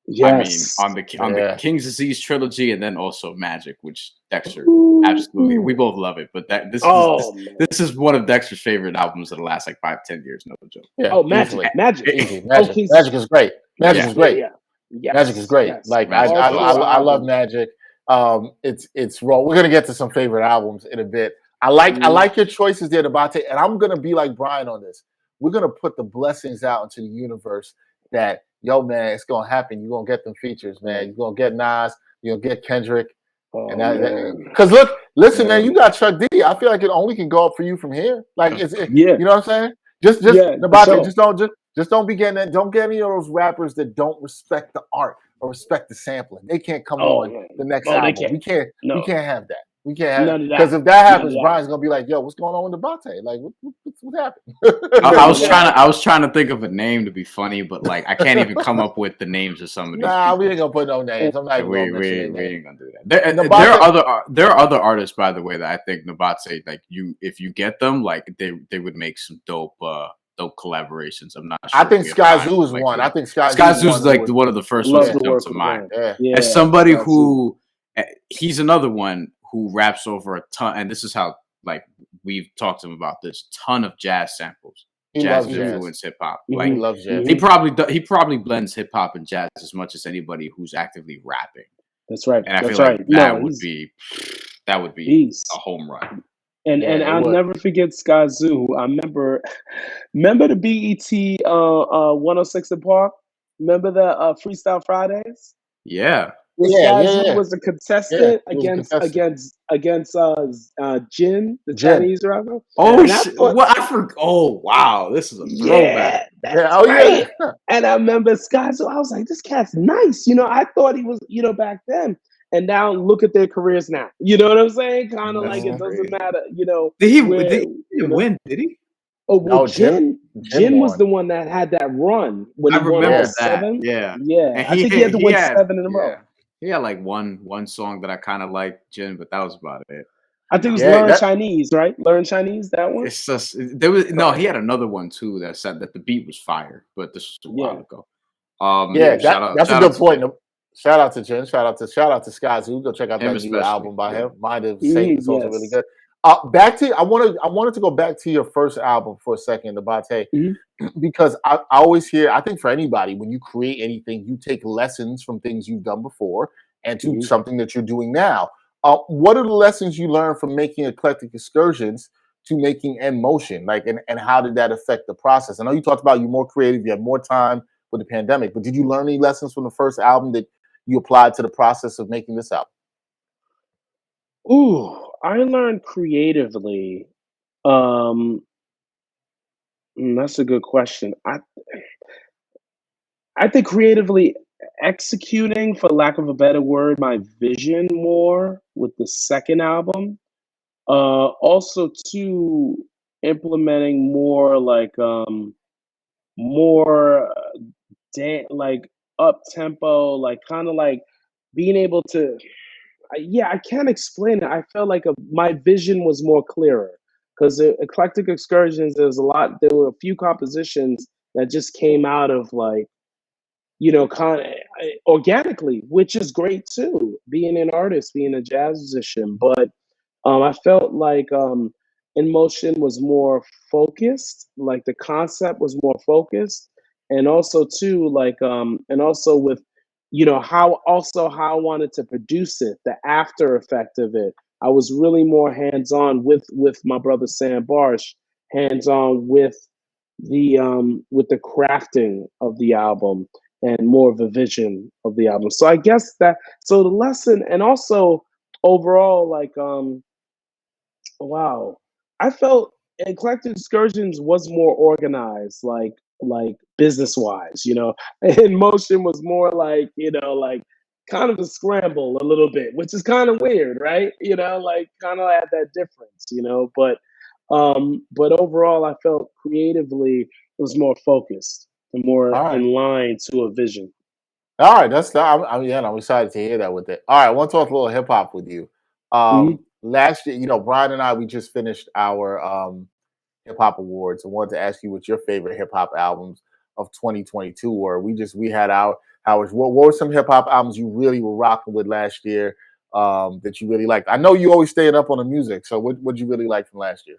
I mean, Yes. on the Yeah. King's Disease trilogy, and then also Magic, which Dexter Ooh. absolutely, we both love it. But that this is one of Dexter's favorite albums of the last like 5-10 years. No joke. Yeah. Oh, Magic, Easily. Magic. Easy. Magic. Magic is great. Magic is great. Yeah. Yes. Magic is great. Yes. Like Magic I is love Magic. It's raw. We're gonna get to some favorite albums in a bit. I like your choices there, Nabate, and I'm gonna be like Brian on this. We're gonna put the blessings out into the universe that yo man, it's gonna happen. You're gonna get them features, man. You're gonna get Nas. You're gonna get Kendrick. Because listen, man, you got Chuck D. I feel like it only can go up for you from here. Like you know what I'm saying? Just Nabate, sure. just don't be getting that. Don't get any of those rappers that don't respect the art or respect the sampling. They can't come on the next album. We can't have that. We can't have because if that happens, Brian's gonna be like, "Yo, what's going on with Nabate? Like, what happened?" I was trying to think of a name to be funny, but like I can't even come up with the names of some of these. Nah, we ain't gonna put no names. I'm not even gonna mention we ain't gonna do that. There are other artists, by the way, that I think Nabate, like if you get them, like they would make some dope collaborations. I'm not sure. I think Sky Zoo is one. I think Sky Zoo is like one of the first ones that jump to mind. As somebody who he's another one who raps over a ton, and this is how like we've talked to him about this ton of jazz samples. Jazz influenced hip hop. Like he loves jazz. He probably blends hip hop and jazz as much as anybody who's actively rapping. That's right. And I feel like that would be a home run. And I'll never forget Sky Zoo. I remember the BET 106 in Park. Remember the Freestyle Fridays? Yeah. Sky Zoo was a contestant against Jin, the Chinese rapper. Oh shit! Oh wow, this is a throwback. And I remember Sky Zoo. I was like, this cat's nice. You know, I thought he was, back then. And now look at their careers now. You know what I'm saying? Kind of like it doesn't matter. You know, did he win? Did he? Oh well, Jin was the one that had that run when he won that. 7. Yeah. I think he had to win 7 in a row. He had like one song that I kind of liked, Jin, but that was about it. I think it was Learn Chinese, right? Learn Chinese, that one? It's just he had another one too that said that the beat was fire, but this was a while ago. That's a good point. Shout out to Jin. Shout out to Sky Zoo. Go check out that new album by him. Mind of Satan is also really good. Back to I wanted to go back to your first album for a second, Nabate, because I always hear, I think for anybody, when you create anything, you take lessons from things you've done before and to something that you're doing now. What are the lessons you learned from making Eclectic Excursions to making In Motion? Like, and how did that affect the process? I know you talked about you're more creative, you had more time with the pandemic, but did you learn any lessons from the first album that you applied to the process of making this album? Ooh, I learned creatively. That's a good question. I think creatively executing, for lack of a better word, my vision more with the second album. Also, too, implementing more like more like up tempo, like kind of like being able to. I can't explain it. I felt like my vision was more clearer because Eclectic Excursions. There were a few compositions that just came out of like, kind of organically, which is great too. Being an artist, being a jazz musician, but I felt like In Motion was more focused. Like the concept was more focused, and also too like and also with how I wanted to produce it, the after effect of it. I was really more hands on with my brother Sam Barsh, hands on with the crafting of the album and more of a vision of the album. So I guess the lesson, and also overall, like wow, I felt Eclectic Excursions was more organized, like business wise. In Motion was more like like kind of a scramble a little bit, which is kind of weird, right? Like kind of had that difference, but overall, I felt creatively it was more focused and more in line to a vision. All right, I'm excited to hear that with it. All right, I want to talk a little hip hop with you. Last year, Brian and I, we just finished our hip hop awards. I wanted to ask you what your favorite hip hop albums of 2022 were. We had ours. What were some hip hop albums you really were rocking with last year that you really liked? I know you always staying up on the music, so what you really like from last year?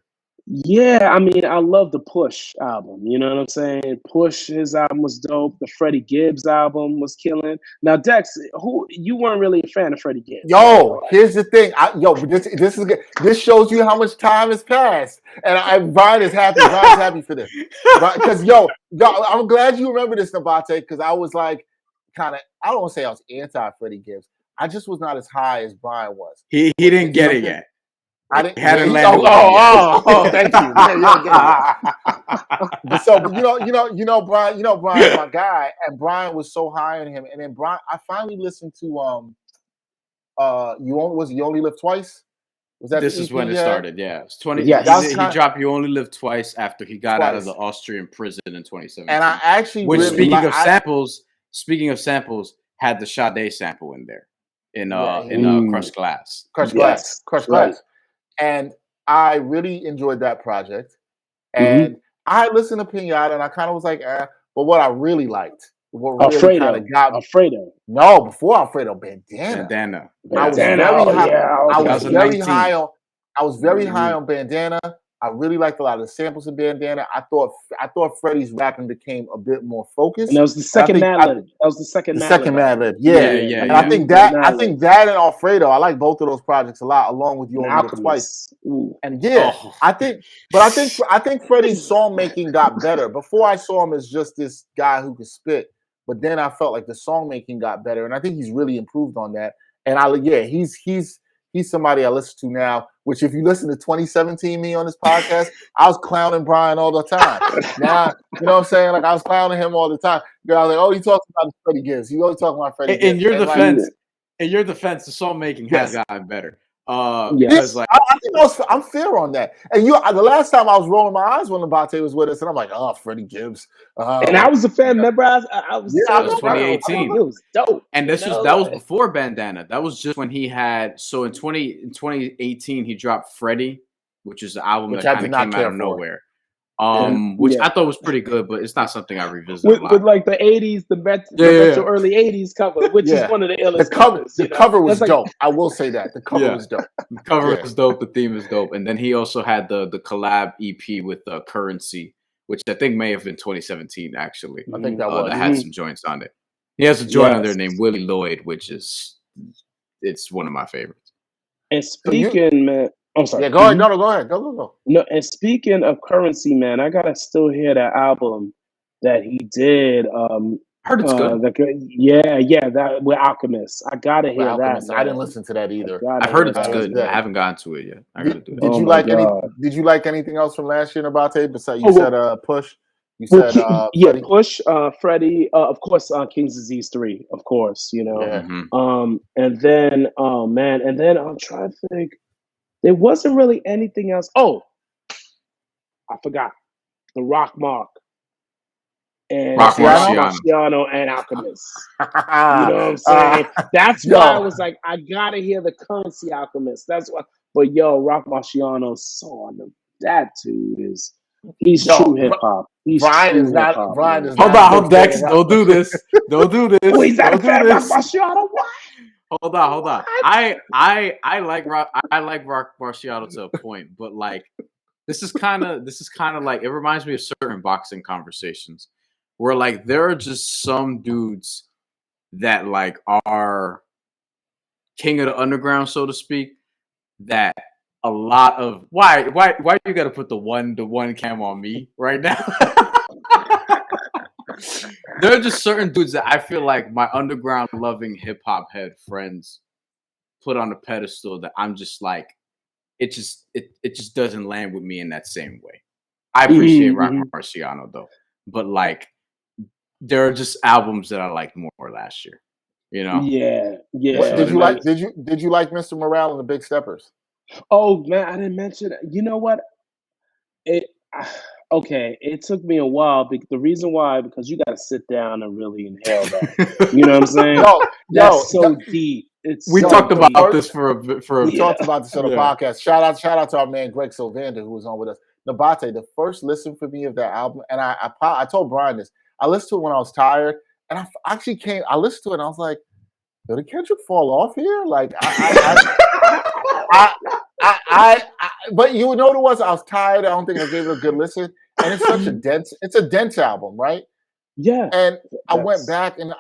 Yeah, I mean, I love the Push album. You know what I'm saying? Push, his album was dope. The Freddie Gibbs album was killing. Now, Dex, who you weren't really a fan of Freddie Gibbs? Yo, here's the thing. This is good. This shows you how much time has passed, and Brian is happy. Brian's happy for this, because I'm glad you remember this, Nabate, because I was like, kind of. I don't want to say I was anti Freddie Gibbs. I just was not as high as Brian was. He didn't get it yet. I didn't. Hadn't landed. Thank you. Brian. Brian's my guy, and Brian was so high on him. And then Brian, I finally listened to You Only Live Twice. Was that this is when it started? Yeah, it's 20. Yes. He dropped You Only Live Twice after he got out of the Austrian prison in 2017. And I actually, speaking of samples, had the Sade sample in there in Crushed Glass. Crushed Glass. And I really enjoyed that project. And I listened to Pinata, and I kind of was like, but what I really liked, what really kind of got me. Alfredo. No, before Alfredo, Bandana. I was very high on Bandana. I really liked a lot of the samples of Bandana. I thought Freddie's rapping became a bit more focused. And that was the second Mad Lib. Yeah. And I think that and Alfredo, I like both of those projects a lot, along with You Only Live Twice. And I think Freddie's song making got better. Before I saw him as just this guy who could spit, but then I felt like the song making got better, and I think he's really improved on that. And he's somebody I listen to now, which if you listen to 2017 me on this podcast, I was clowning Brian all the time. Now, you know what I'm saying? Like, I was clowning him all the time. I was like, oh, he talks about Freddie Gibbs. He always talking about Freddie Gibbs. In your defense, the song making has gotten better. I think I'm fair on that. And the last time I was rolling my eyes when Nabate was with us, and I'm like, oh, Freddie Gibbs. And I was a fan. Remember, I was 2018. It was dope. And that was before Bandana. That was just when he had. So in 2018, he dropped Freddie, which is the album that kind of came out of nowhere. Which I thought was pretty good, but it's not something I revisit with like the 80s, the retro early 80s cover, which is one of the illest covers. The cover was dope. I will say that. The cover was dope. The cover was dope. The theme is dope. And then he also had the collab EP with Currency, which I think may have been 2017, actually. I think that was. That had some joints on it. He has a joint on there named Willie Lloyd, which it's one of my favorites. And speaking, man, I'm sorry. Yeah, go ahead. No, go ahead. Go. No, and speaking of Currency, man, I gotta still hear that album that he did. Heard it's good. That with Alchemist. I gotta hear that. I didn't listen to that either. I've heard it's good. I haven't gotten to it yet. I gotta do it. Did you like anything else from last year, Nabate? Besides, you said Push. You said Freddie. Push, Freddie, of course, King's Disease 3, of course, you know. Yeah. And then and then I'm trying to think. There wasn't really anything else. Oh, I forgot. The Rock Mark. And Marciano and Alchemist. You know what I'm saying? That's why I was like, I gotta hear the Currency Alchemist. That's why. But Rock Marciano's song, that dude he's true hip hop. Brian is not. Hold on, Dex. Don't do this. Oh, he's not a fan of Rock Marciano. What? Hold on. I like Rock Marciano to a point, but like this is kind of like, it reminds me of certain boxing conversations where like there are just some dudes that like are king of the underground, so to speak, that a lot of why you got to put the one cam on me right now? There are just certain dudes that I feel like my underground loving hip hop head friends put on a pedestal that I'm just like, it just doesn't land with me in that same way. I appreciate Rock Marciano though, but like there are just albums that I liked more last year. You know? Yeah. Did you like Mr. Morale and the Big Steppers? Oh man, I didn't mention it. You know what? Okay, it took me a while. The reason why, because you got to sit down and really inhale that. You know what I'm saying? That's so deep. It's we so talked deep. about this for a We talked about this on the podcast. Shout out to our man Greg Sylvander who was on with us. Nabate, the first listen for me of that album, and I told Brian this. I listened to it when I was tired, and I actually I listened to it and I was like, did Kendrick fall off here? Like but you know what it was? I was tired. I don't think I gave it a good listen. And it's such a dense album, right? Yeah. And I went back and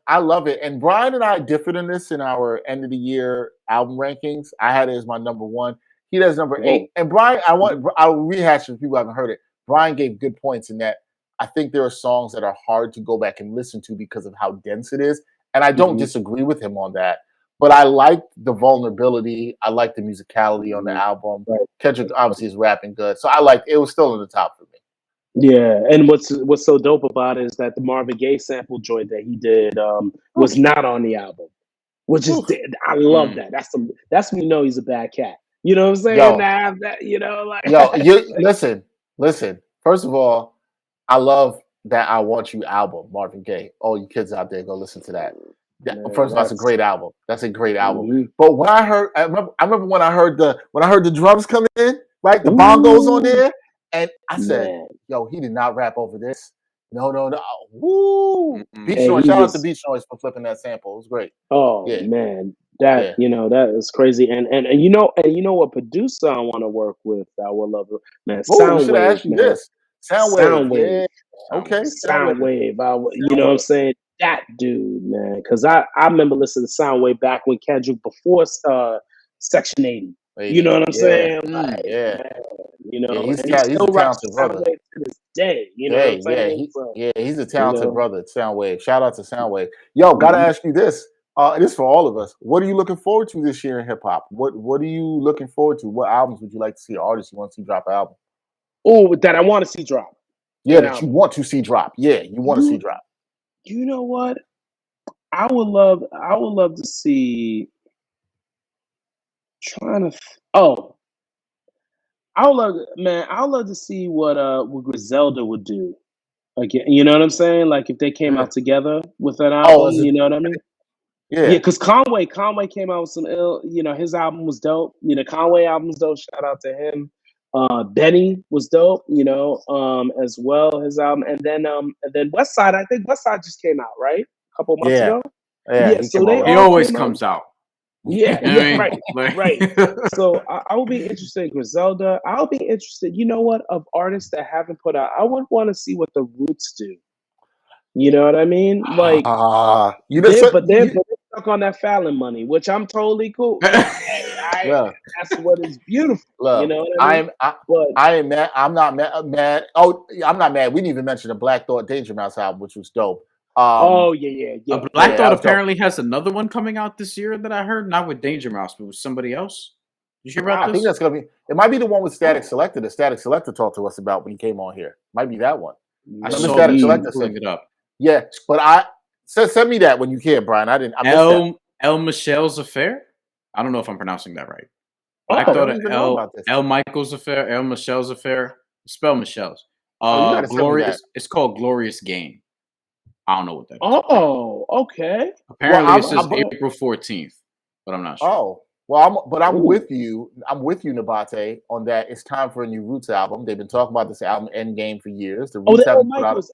I love it. And Brian and I differed in this in our end of the year album rankings. I had it as my number 1. He does number 8. And Brian, I'll rehash it if people haven't heard it. Brian gave good points in that I think there are songs that are hard to go back and listen to because of how dense it is. And I don't disagree with him on that. But I like the vulnerability. I like the musicality on the album. Right. Kendrick obviously is rapping good. So it was still in the top for me. Yeah, and what's so dope about it is that the Marvin Gaye sample joint that he did was not on the album, which is I love that. That's when you know he's a bad cat. You know what I'm saying? Listen. First of all, I love that I Want You album, Marvin Gaye. All you kids out there, go listen to that. First of all, that's a great album. That's a great album. But when I remember when I heard the drums come in, right? The bongos on there. And I said, yo, he did not rap over this. No. Woo! Beach Noise. Shout out to Beach Noise for flipping that sample. It was great. Oh man. That is crazy. And you know what producer I want to work with, I would love it. Man, Soundwave, man. This. Soundwave. Yeah. Okay. Soundwave. You know what I'm saying? That dude, man. Because I remember listening to Soundwave back when Kendrick before Section 80. You know what I'm saying? Like, man, you know, he's a talented brother to this day. You know what I'm saying? He's a talented brother. Soundwave. Shout out to Soundwave. Yo, gotta ask you this. It is for all of us. What are you looking forward to this year in hip hop? What are you looking forward to? What albums would you like to see? Artists you want to see drop an album? Oh, that I want to see drop. Yeah, that you want to see drop. Yeah, you want to see drop. You know what? I would love to see. I would love to see what Griselda would do. Again, you know what I'm saying? Like if they came out together with that album, you know what I mean? Yeah, because Conway came out with some his album was dope. You know, Conway album was dope. Shout out to him. Benny was dope, as well, his album. And then Westside, I think Westside just came out, right? A couple months ago. Yeah, so he always comes out. Yeah, right. So I will be interested in Griselda. I'll be interested, you know what, of artists that haven't put out. I would want to see what the Roots do. You know what I mean? Like, they're stuck on that Fallon money, which I'm totally cool. That's what is beautiful. You know what I mean? I am mad. I'm not mad. Oh, I'm not mad. We didn't even mention the Black Thought Danger Mouse album, which was dope. Yeah. Black Thought apparently has another one coming out this year that I heard, not with Danger Mouse, but with somebody else. Did you hear about this? I think that's gonna be. It might be the one with Static Selector. The Static Selector talked to us about when he came on here. Might be that one. I saw Static Selector pulling it up. Yeah, but send me that when you can, Brian. I missed El Michel's Affair. I don't know if I'm pronouncing that right. I thought El Michael's Affair, El Michel's Affair. Spell Michel's. Glorious. It's called Glorious Game. I don't know what that is. Oh, okay. Apparently, it says April 14th, but I'm not sure. Oh, well, I'm with you. I'm with you, Nabate, on that. It's time for a new Roots album. They've been talking about this album Endgame for years. The Roots El Michael's.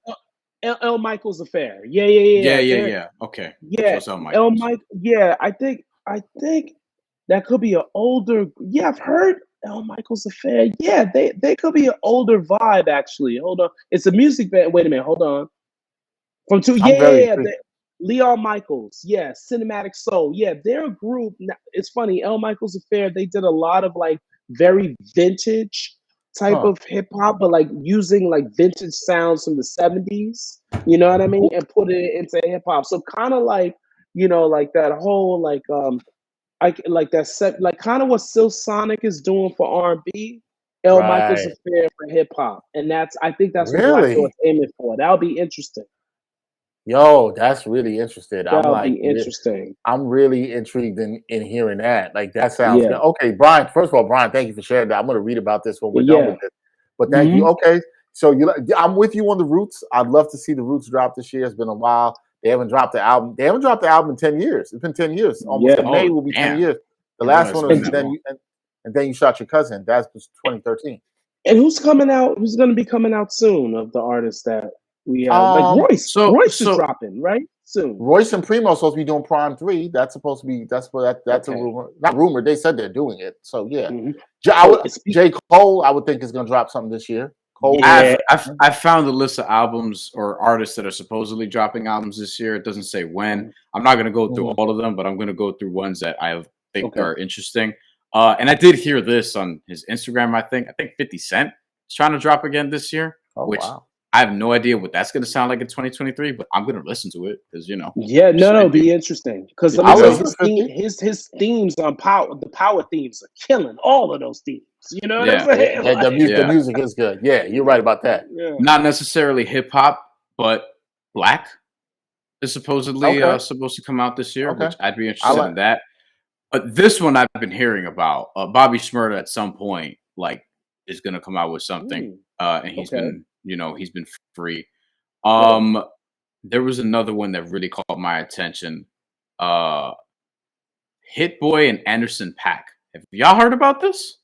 El Michael's Affair. Yeah. Okay. Yeah. El Michael. Yeah, I think that could be an older. Yeah, I've heard El Michael's Affair. Yeah, they could be an older vibe actually. Hold on, it's a music band. Wait a minute, hold on. From two. Leon Michaels. Yeah, Cinematic Soul. Yeah, they're a group. It's funny. El Michael's Affair. They did a lot of like very vintage type of hip hop, but like using like vintage sounds from the 70s, you know what I mean, and put it into hip hop. So kind of like, like that whole like kind of what Silk Sonic is doing for R&B, El Michael's Affair for hip hop, and I think that's what Black Thought's aiming for. That'll be interesting. Yo, that's really interesting. That'll be interesting. I'm really intrigued in hearing that. Like that sounds good. Okay, Brian. First of all, Brian, thank you for sharing that. I'm going to read about this when we're done with this. But thank you. Okay, So I'm with you on the Roots. I'd love to see the Roots drop this year. It's been a while. They haven't dropped the album. They haven't dropped the album in 10 years. It's been 10 years. Almost in May will be 10 years. The last one was and then you shot your cousin. That was 2013. And who's coming out? Who's going to be coming out soon of the artists that we have? Like Royce. Royce is dropping right soon. Royce and Primo supposed to be doing Prime 3. That's supposed to be. That's a rumor. Not rumor. They said they're doing it. So yeah. J. Cole, I would think is going to drop something this year. I found the list of albums or artists that are supposedly dropping albums this year. It doesn't say when. I'm not going to go through all of them, but I'm going to go through ones that I think are interesting. And I did hear this on his Instagram. I think 50 Cent is trying to drop again this year, which I have no idea what that's going to sound like in 2023. But I'm going to listen to it because be interesting because his themes on the power themes are killing all of those themes. You know what I'm saying? The music is good. Yeah, you're right about that. Yeah. Not necessarily hip hop, but black is supposedly supposed to come out this year, which I'd be interested in that. But this one I've been hearing about. Bobby Shmurda at some point is going to come out with something, and he's been free. There was another one that really caught my attention. Hit Boy and Anderson .Paak. Have y'all heard about this?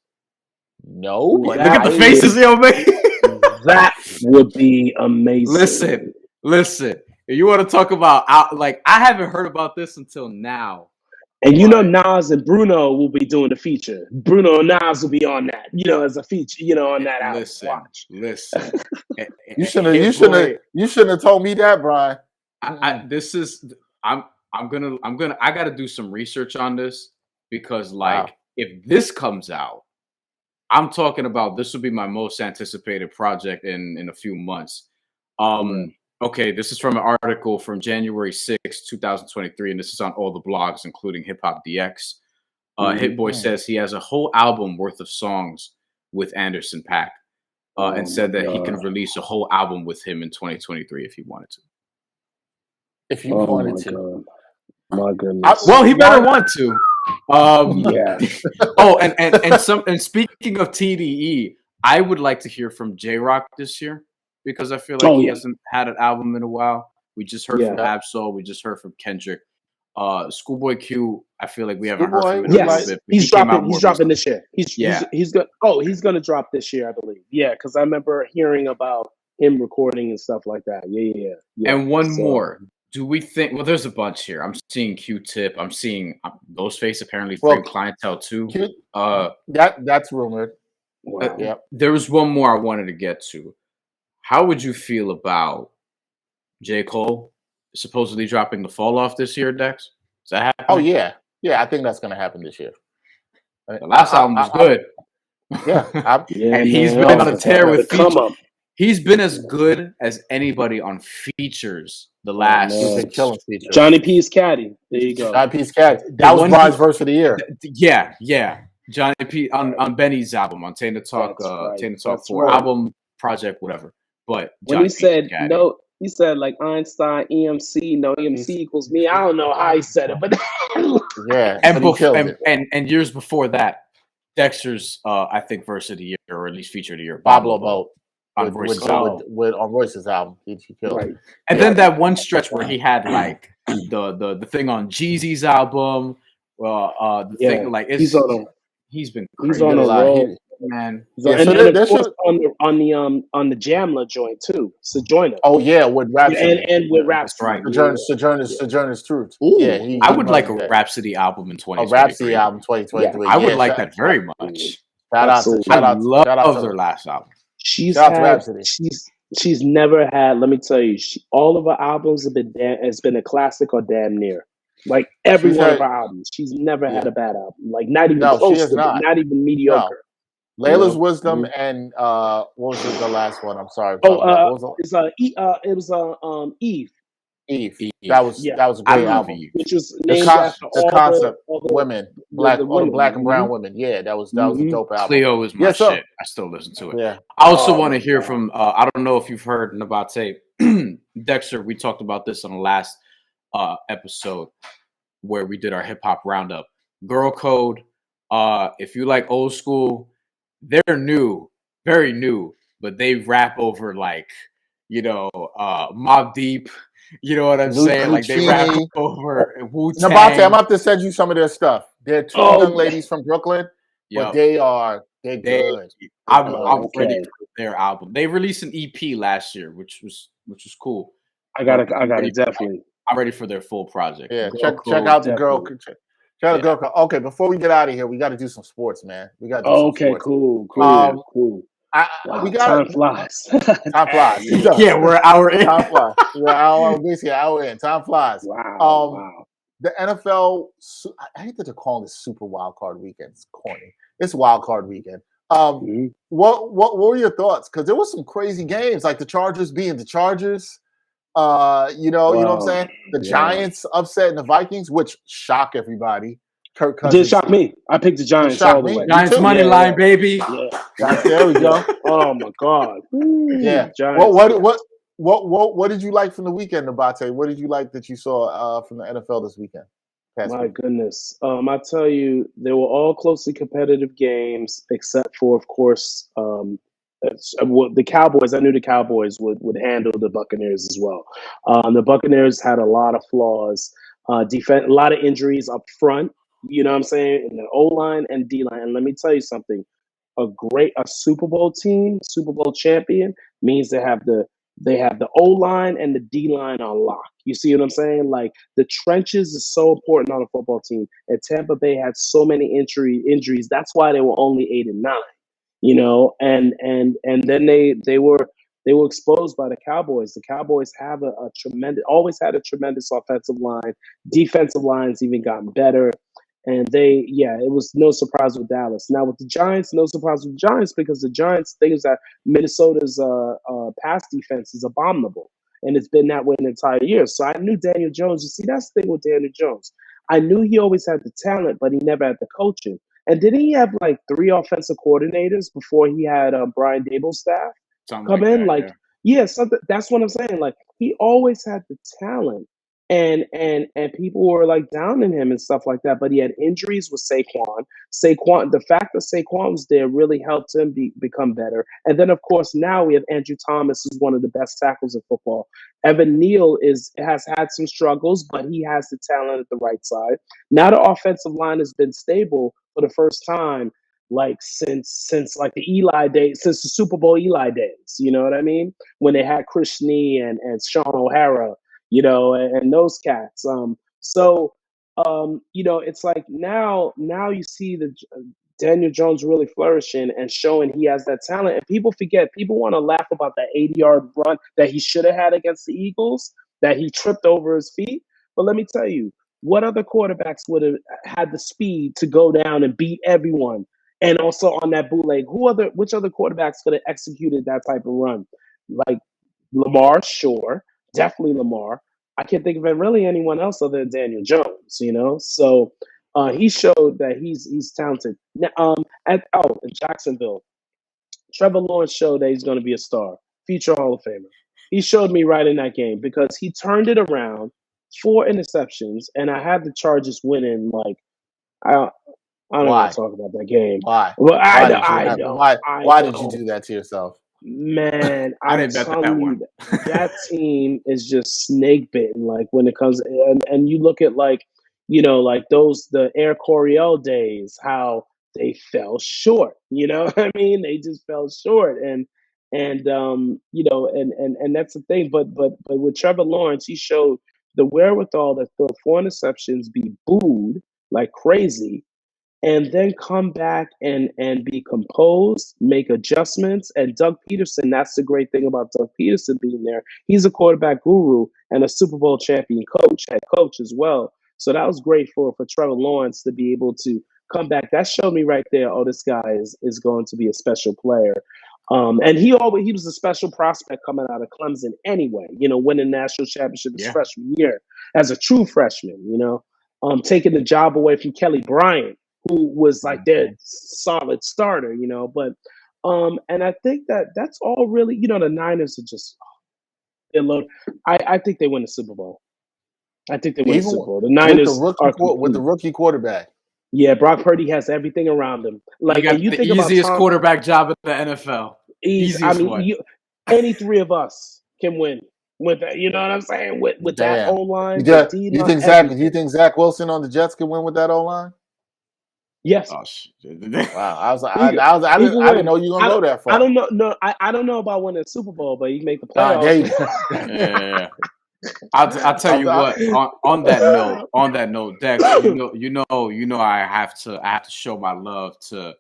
No. Look at the faces they'll make. That would be amazing. Listen. If you want to talk about I haven't heard about this until now. And Nas and Bruno will be doing the feature. Bruno and Nas will be on that, as a feature, on that album. Listen. You shouldn't have told me that, Brian. I gotta do some research on this because if this comes out, I'm talking about this will be my most anticipated project in a few months. Okay, this is from an article from January 6, 2023, and this is on all the blogs, including Hip Hop DX. Hit Boy says he has a whole album worth of songs with Anderson .Paak, and said that he can release a whole album with him in 2023 if he wanted to. If you wanted to. My goodness. Well, he better want to. And speaking of TDE, I would like to hear from J-Rock this year because I feel like he hasn't had an album in a while. We just heard from Absol. We just heard from Kendrick. Schoolboy Q, I feel like we haven't heard from him in a little bit. He's dropping this year. He's gonna drop this year, I believe. Yeah, because I remember hearing about him recording and stuff like that. Yeah. And one more. Do we think? Well, there's a bunch here. I'm seeing Q-Tip. I'm seeing Ghostface apparently through Clientele too. That's rumored. Wow. There was one more I wanted to get to. How would you feel about J. Cole supposedly dropping the Fall Off this year, Dex? Is that happening? Oh yeah. I think that's going to happen this year. The last album was good. And he's been on a tear with features. He's been as good as anybody on features the last. He's been killing features. Johnny P's Caddy. There you go. Johnny P's Caddy. That was Brian's verse of the year. Yeah. Johnny P on Benny's album on Tainted Talk, Tainted Talk 4 album project, whatever. But when he said no, he said like Einstein, EMC, no EMC equals me. I don't know how he said it, but and years before that, Dexter's I think verse of the year or at least feature of the year, Pablo Boat. On Royce's album. On Royce's album, he killed. Right. And then that one stretch where he had like the thing on Jeezy's album, thing like he's been crazy. He's on a roll, man. And of course on the Jamla joint too. Sojourner. Oh yeah, with Rhapsody and with Rhapsody. Right. Sojourner's Truth. Ooh, I would like a Rhapsody album in 2023. A Rhapsody album 2023. I would like that very much. Shout out to their last album. She's never had. Let me tell you, all of her albums has been a classic or damn near. Like every one of her albums, she's never had a bad album. Like not even close to not even mediocre. No. Layla's Wisdom and what was the last one? I'm sorry. It was Eve. Eve. That was a great album. Which was named after the concept women, black and brown women. Yeah, that was a dope album. Cleo is my shit. I still listen to it. Yeah. I also want to hear from I don't know if you've heard Nabate. Dexter, we talked about this on the last episode where we did our hip hop roundup. Girl Code. If you like old school, they're new, very new. but they rap over like, Mobb Deep. You know what I'm saying? Like they rap over Wu-Tang. Nabate, I'm about to send you some of their stuff. They're two young ladies from Brooklyn, but they're good. I'm ready for their album. They released an EP last year, which was cool. I got it definitely. I'm ready for their full project. Yeah, check out the girl. Check out the girl. Okay, before we get out of here, we got to do some sports, man. We got to do some sports. Cool. We got time flies. Time flies. Yeah, we're an hour in. Time flies. We're basically an hour in. Time flies. Wow. The NFL. I hate that they're calling this Super Wild Card Weekend. It's corny. It's Wild Card Weekend. What were your thoughts? Because there was some crazy games, like the Chargers being the Chargers. You know what I'm saying? The Giants upsetting the Vikings, which shocked everybody. Kirk Cousins did shock me. I picked the Giants all the way. Giants money line, baby. Yeah. There we go. Oh my God. Yeah. Giants. What did you like from the weekend, Nabate? What did you like that you saw from the NFL this weekend? My goodness. I tell you, they were all closely competitive games, except for, of course, the Cowboys. I knew the Cowboys would handle the Buccaneers as well. The Buccaneers had a lot of flaws, defense, a lot of injuries up front. You know what I'm saying? In the O-line and D-line. And let me tell you something. A Super Bowl team, Super Bowl champion, means they have the O-line and the D-line on lock. You see what I'm saying? Like, the trenches is so important on a football team. And Tampa Bay had so many injuries. That's why they were only 8-9. You know, and then they were exposed by the Cowboys. The Cowboys have always had a tremendous offensive line. Defensive lines even gotten better. And it was no surprise with Dallas. Now with the Giants, no surprise with the Giants, because the Giants think that Minnesota's pass defense is abominable. And it's been that way the entire year. So I knew Daniel Jones. You see, that's the thing with Daniel Jones. I knew he always had the talent, but he never had the coaching. And didn't he have like 3 offensive coordinators before he had Brian Dable's staff come in? Something. That's what I'm saying. Like, he always had the talent. And people were like downing him and stuff like that, but he had injuries with Saquon. The fact that Saquon was there really helped him become better. And then, of course, now we have Andrew Thomas, who's one of the best tackles in football. Evan Neal has had some struggles, but he has the talent at the right side. Now the offensive line has been stable for the first time, like since like the Eli days, since the Super Bowl Eli days. You know what I mean? When they had Chris Snee and Sean O'Hara. You know, and those cats. It's like now you see the Daniel Jones really flourishing and showing he has that talent. And people forget. People want to laugh about that 80-yard run that he should have had against the Eagles, that he tripped over his feet. But let me tell you, what other quarterbacks would have had the speed to go down and beat everyone? And also on that bootleg, which other quarterbacks could have executed that type of run? Like Lamar, sure. Definitely Lamar. I can't think of really anyone else other than Daniel Jones, you know? So he showed that he's talented. In Jacksonville, Trevor Lawrence showed that he's going to be a star, future Hall of Famer. He showed me right in that game because he turned it around, 4 interceptions, and I had the Chargers winning. Like, I don't want to talk about that game. Why? Well, Why did you do that to yourself? Man, I didn't bet that one. That team is just snake bitten. Like, when it comes, and you look at like the Air Coryell days, how they fell short. You know what I mean? They just fell short, and that's the thing. But with Trevor Lawrence, he showed the wherewithal to throw 4 interceptions, be booed like crazy, and then come back and be composed, make adjustments. And Doug Peterson, that's the great thing about Doug Peterson being there. He's a quarterback guru and a Super Bowl champion head coach as well. So that was great for Trevor Lawrence to be able to come back. That showed me right there, this guy is going to be a special player. And he was a special prospect coming out of Clemson anyway, winning national championship his freshman year as a true freshman, taking the job away from Kelly Bryant, who was like their solid starter, but and I think that's all really, the Niners are just they're loaded. I think they win the Super Bowl. I think they win the Super Bowl. The Niners with the rookie quarterback. Yeah, Brock Purdy has everything around him. Like, you got the easiest quarterback job in the NFL. Easiest one. Any three of us can win with that. You know what I'm saying? With that O line, do you think Zach Wilson on the Jets can win with that O line? Yes. Oh, shit. Wow, I didn't know you were gonna go that far. I don't know. No, I don't know about winning the Super Bowl, but he make the playoffs. There you go. Yeah. I'll tell you what. On that note, Dex, you know, I have to show my love to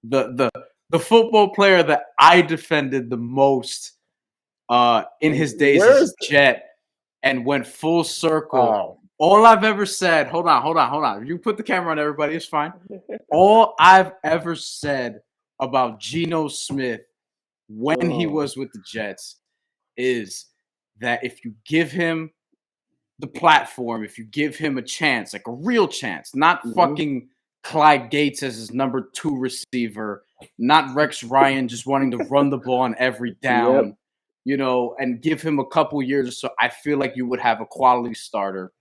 the football player that I defended the most in his days as a Jet and went full circle. Oh. All I've ever said, hold on. You put the camera on everybody, it's fine. All I've ever said about Geno Smith when he was with the Jets is that if you give him the platform, if you give him a chance, like a real chance, not fucking Clyde Gates as his number 2 receiver, not Rex Ryan just wanting to run the ball on every down, you know, and give him a couple years or so, I feel like you would have a quality starter.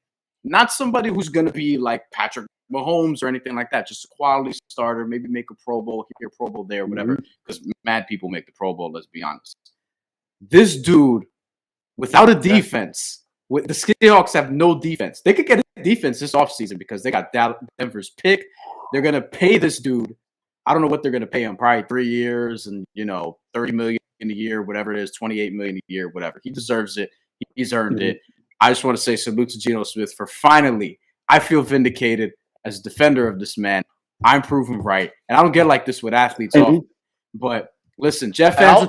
Not somebody who's going to be like Patrick Mahomes or anything like that, just a quality starter, maybe make a Pro Bowl here, Pro Bowl there, whatever, because mad people make the Pro Bowl, let's be honest. This dude, without a defense, the Seahawks have no defense. They could get a defense this offseason because they got Denver's pick. They're going to pay this dude. I don't know what they're going to pay him, probably 3 years and, you know, $30 million a year, whatever it is, $28 million a year, whatever. He deserves it. He's earned it. I just want to say salute to Geno Smith for finally, I feel vindicated as a defender of this man. I'm proven right. And I don't get like this with athletes often. But listen, Jet fans were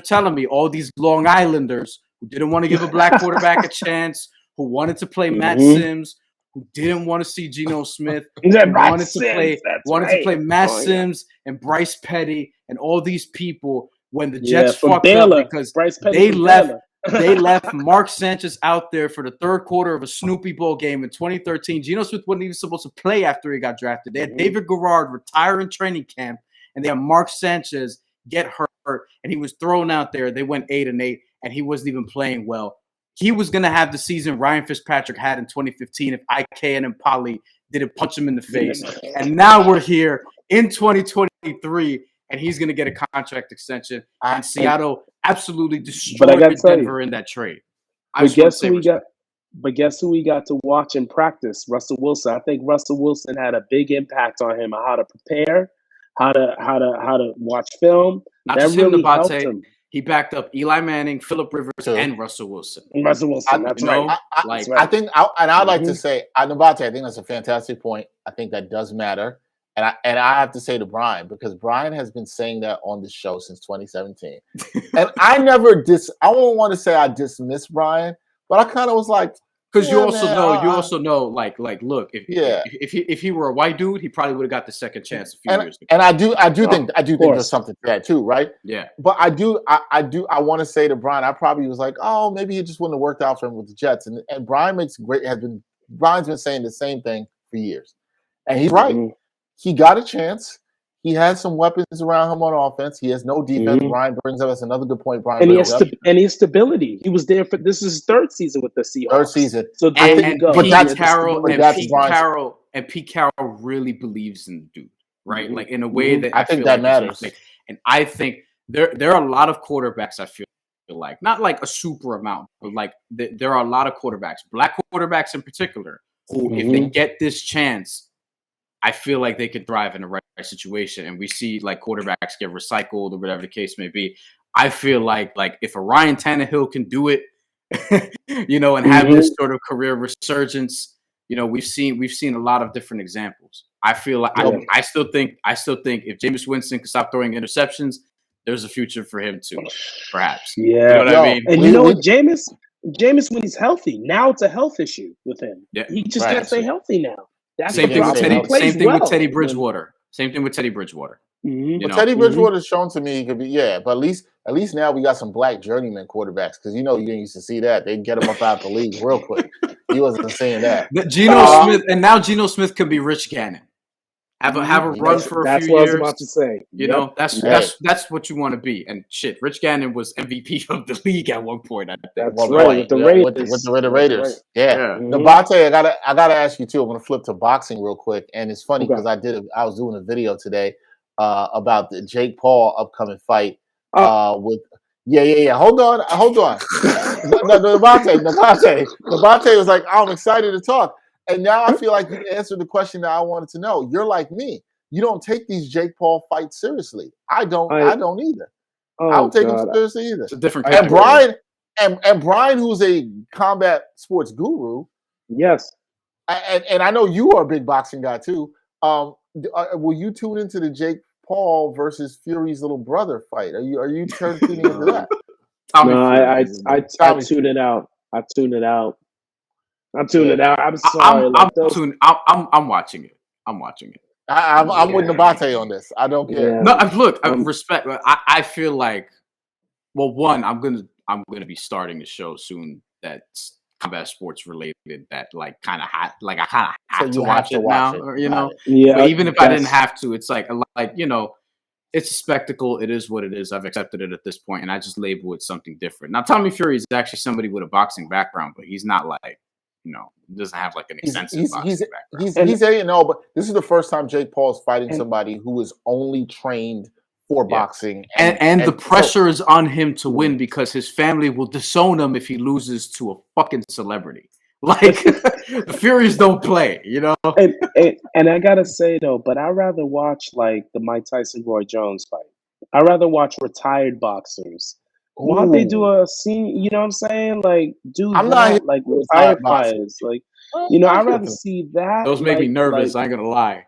telling me all these Long Islanders who didn't want to give a black quarterback a chance, who wanted to play Matt Sims, who didn't want to see Geno Smith, who wanted to play Matt Sims and Bryce Petty and all these people when the Jets fucked up because they left Mark Sanchez out there for the third quarter of a Snoopy Bowl game in 2013. Geno Smith wasn't even supposed to play after he got drafted. They had David Garrard retire in training camp, and they had Mark Sanchez get hurt, and he was thrown out there. They went 8-8, and he wasn't even playing well. He was going to have the season Ryan Fitzpatrick had in 2015 if IK and Polly didn't punch him in the face. And now we're here in 2023, and he's going to get a contract extension. And Seattle absolutely destroyed Denver in that trade. But guess who we got to watch in practice? Russell Wilson. I think Russell Wilson had a big impact on him on how to prepare, how to watch film. Not that really helped him. He backed up Eli Manning, Phillip Rivers, and Russell Wilson. That's right. I think, and I'd like to say, Nabate, I think that's a fantastic point. I think that does matter. And I have to say to Brian, because Brian has been saying that on the show since 2017. And I don't want to say I dismissed Brian, but I kind of was like, because you also know, like, look, if he were a white dude, he probably would have got the second chance a few years ago. And I do think there's something to that too, right? Yeah. But I want to say to Brian, I probably was like, oh, maybe it just wouldn't have worked out for him with the Jets. And Brian's been saying the same thing for years, and he's right. He got a chance. He has some weapons around him on offense. He has no defense. Brian brings up another good point. And he has stability. He was there for this is his third season with the Seahawks. Third season. So Pete Carroll really believes in the dude, right? Like in a way that I think that matters. And I think there are a lot of quarterbacks. I feel like not like a super amount, but like there are a lot of quarterbacks, black quarterbacks in particular, who if they get this chance, I feel like they could thrive in the right situation. And we see like quarterbacks get recycled or whatever the case may be. I feel like if a Ryan Tannehill can do it, you know, and have this sort of career resurgence, you know, we've seen a lot of different examples. I feel like I still think if Jameis Winston can stop throwing interceptions, there's a future for him too, perhaps. Yeah. You know what I mean? And you know what, Jameis, when he's healthy, now it's a health issue with him. Yeah. He just can't stay healthy now. Same thing with Teddy Bridgewater. But Teddy Bridgewater's shown to me he could be, but at least now we got some black journeyman quarterbacks, because you know you didn't used to see that. They'd get him up out the league real quick. He wasn't saying that. Geno Smith could be Rich Gannon. Have a run for a few years. That's what I was about to say. You know, that's what you want to be. And shit, Rich Gannon was MVP of the league at one point. That's right. With the Raiders. With the Raiders. Right. Yeah. Nabate, I gotta ask you too. I'm gonna flip to boxing real quick. And it's funny because I was doing a video today about the Jake Paul upcoming fight with. Yeah. Hold on. Nabate was like, I'm excited to talk. And now I feel like you answered the question that I wanted to know. You're like me. You don't take these Jake Paul fights seriously. I don't either. I don't take them seriously either. It's a different category. And Brian, who's a combat sports guru. Yes. And I know you are a big boxing guy too. Will you tune into the Jake Paul versus Fury's little brother fight? Are you tuning into that? No, I tune it out. I tune it out. I'm sorry. I'm watching it. I'm watching it. I'm with Nabate on this. I don't care. Yeah. No, look, I respect. I feel like, well, one, I'm gonna be starting a show soon that's combat sports related. That like kind of I kind of have to watch it now. Or, you know, yeah. But even if I didn't have to, it's like you know, it's a spectacle. It is what it is. I've accepted it at this point, and I just label it something different. Now, Tommy Fury is actually somebody with a boxing background, but he's not like, you know, doesn't have like an extensive boxing background. He's a, you know, but this is the first time Jake Paul is fighting somebody who is only trained for boxing. And the pressure is on him to win because his family will disown him if he loses to a fucking celebrity. Like, the Furies don't play, you know? And I gotta say, though, but I'd rather watch, like, the Mike Tyson-Roy Jones fight. I'd rather watch retired boxers. Why don't they do a scene, you know what I'm saying? Like, like, retired fighters. Like, you know, I'd rather see that. Those make me nervous, I ain't gonna lie.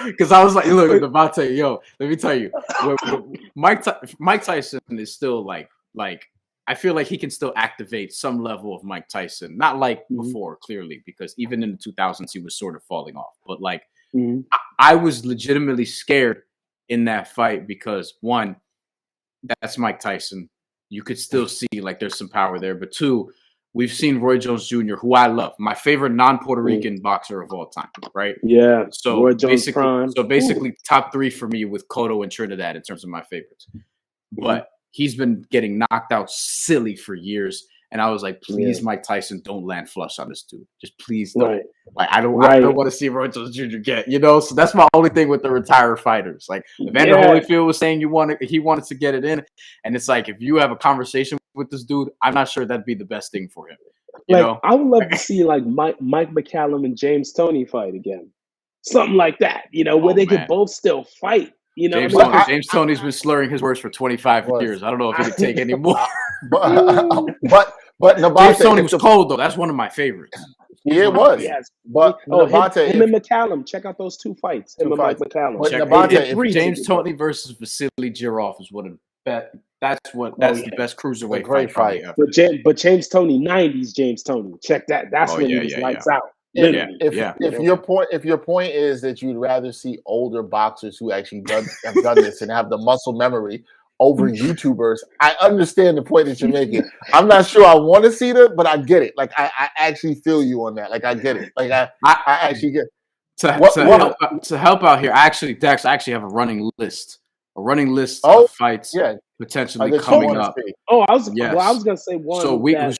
Because I was like, look, Nabate, yo, let me tell you. Mike Tyson is still, like, I feel like he can still activate some level of Mike Tyson. Not like before, clearly, because even in the 2000s, he was sort of falling off. But, like, I was legitimately scared in that fight because, one, that's Mike Tyson. You could still see, like, there's some power there. But, two, we've seen Roy Jones Jr., who I love, my favorite non-Puerto Rican boxer of all time, right? Yeah. So Roy Jones Prime. So basically, top three for me with Cotto and Trinidad in terms of my favorites. But he's been getting knocked out silly for years, and I was like, please, Mike Tyson, don't land flush on this dude. Just please don't. Right. Like, I don't want to see Roy Jones Jr. get, you know. So that's my only thing with the retired fighters. Like, Evander Holyfield was saying he wanted to get it in, and it's like, if you have a conversation with this dude, I'm not sure that'd be the best thing for him. You know? I would love to see like Mike McCallum and James Toney fight again, something like that. You know, where they could both still fight. You know, James Toney's been slurring his words for 25 years. I don't know if he can take any more. but Nabate, James Toney was cold though. That's one of my favorites. Yeah, it was. Yes. But Nabate, him and McCallum. Check out those two fights. Him and Mike McCallum. Nabate, James Toney versus Vasily Girov is one of the best. That's the best cruiserweight fight. But James Toney, 90s James Toney. Check that. That's when he was lights out. If your point is that you'd rather see older boxers who actually have done this and have the muscle memory over YouTubers, I understand the point that you're making. I'm not sure I want to see that, but I get it. Like I actually feel you on that. Like I get it. Like I actually get it. To help out here. Dex, I actually have a running list of fights potentially coming up. I was gonna say one.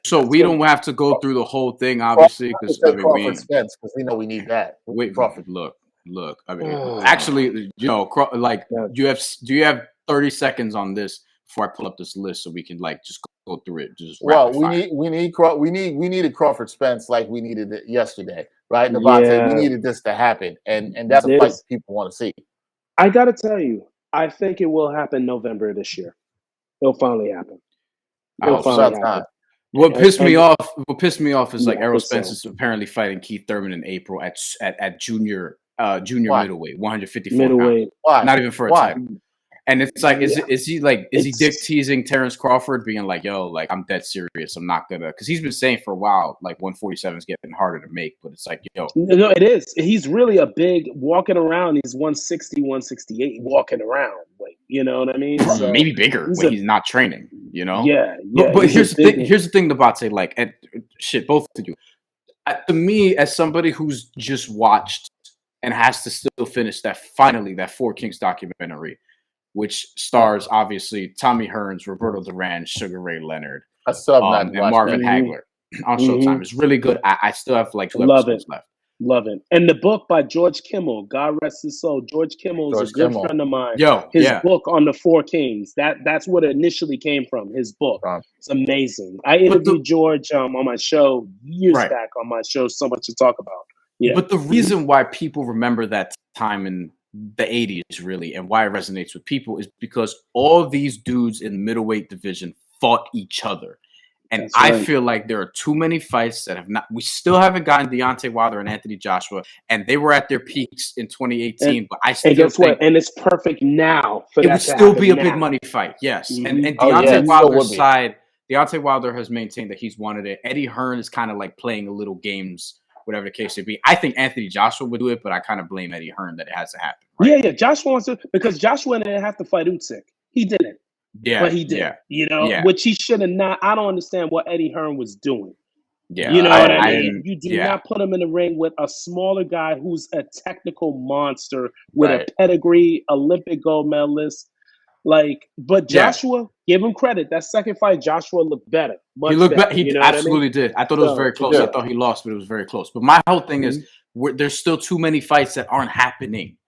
So we don't have to go through the whole thing, obviously, because we know we need that. Wait, look. I mean, actually, you know, like, do you have 30 seconds on this before I pull up this list so we can like just go through it? Just we needed Crawford Spence like we needed it yesterday, right? Nabate, we needed this to happen, and that's a fight people want to see. I gotta tell you, I think it will happen November this year. It'll finally happen. What pissed me off is like Errol Spence is apparently fighting Keith Thurman in April at junior middleweight, 154 pounds. Why? Not even for a title. And it's like, is he dick teasing Terrence Crawford, being like, yo, like, I'm dead serious. I'm not gonna, because he's been saying for a while, like, 147 is getting harder to make, but it's like, yo. No, it is. He's really a big walking around. He's 160, 168 walking around. Like, you know what I mean? So, maybe bigger when he's not training, you know? Yeah. But here's the thing about say, like, and shit, both of you. To me, as somebody who's just watched and has to still finish that Four Kings documentary, which stars obviously Tommy Hearns, Roberto Duran, Sugar Ray Leonard, and Marvin Hagler on Showtime. It's really good. I still have like 2 episodes left. Love it. And the book by George Kimmel, God rest his soul. George Kimmel is a good friend of mine. His book on the Four Kings. That's what it initially came from. His book. It's amazing. I interviewed George on my show years back on my show. So much to talk about. Yeah. But the reason why people remember that time in the 80s, really, and why it resonates with people is because all these dudes in the middleweight division fought each other. And I feel like there are too many fights that have not. We still haven't gotten Deontay Wilder and Anthony Joshua, and they were at their peaks in 2018. But I still guess what? And it's perfect now for it would still be a big money fight. Yes, and Deontay Wilder's side, Deontay Wilder has maintained that he's wanted it. Eddie Hearn is kind of like playing a little games, whatever the case may be. I think Anthony Joshua would do it, but I kind of blame Eddie Hearn that it has to happen. Right? Yeah. Joshua wants to because Joshua didn't have to fight Usyk. He didn't. Yeah, but he did, which he should have not. I don't understand what Eddie Hearn was doing. Yeah, you know what I mean? You do not put him in the ring with a smaller guy who's a technical monster with a pedigree, Olympic gold medalist. But Joshua, give him credit. That second fight, Joshua looked better. He looked better. He absolutely did. I thought it was very close. I thought he lost, but it was very close. But my whole thing is, there's still too many fights that aren't happening,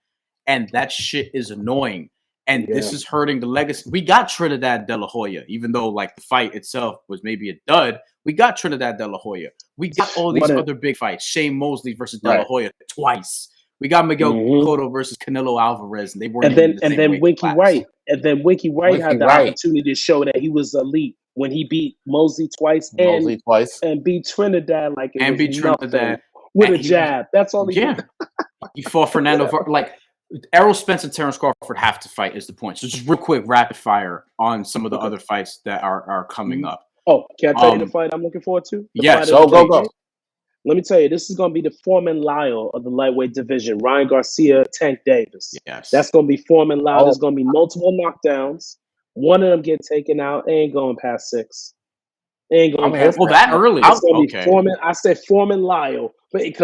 and that shit is annoying. And this is hurting the legacy. We got Trinidad De La Hoya, even though the fight itself was maybe a dud. We got Trinidad De La Hoya. We got all these other big fights. Shane Mosley versus De La Hoya twice. We got Miguel Cotto versus Canelo Alvarez, and they weren't. And then Winky Wright. And then Winky Wright had the opportunity to show that he was elite when he beat Mosley twice and beat Trinidad with a jab. That's all he did. He fought Fernando Errol Spence and Terrence Crawford have to fight is the point. So just real quick, rapid fire on some of the other fights that are coming up. Oh, can I tell you the fight I'm looking forward to? Go. Let me tell you, this is going to be the Foreman Lyle of the lightweight division. Ryan Garcia, Tank Davis. Yes. That's going to be Foreman Lyle. There's going to be multiple knockdowns. One of them get taken out. They ain't going past 6. That early. It's going to be Foreman. I said Foreman Lyle. But it's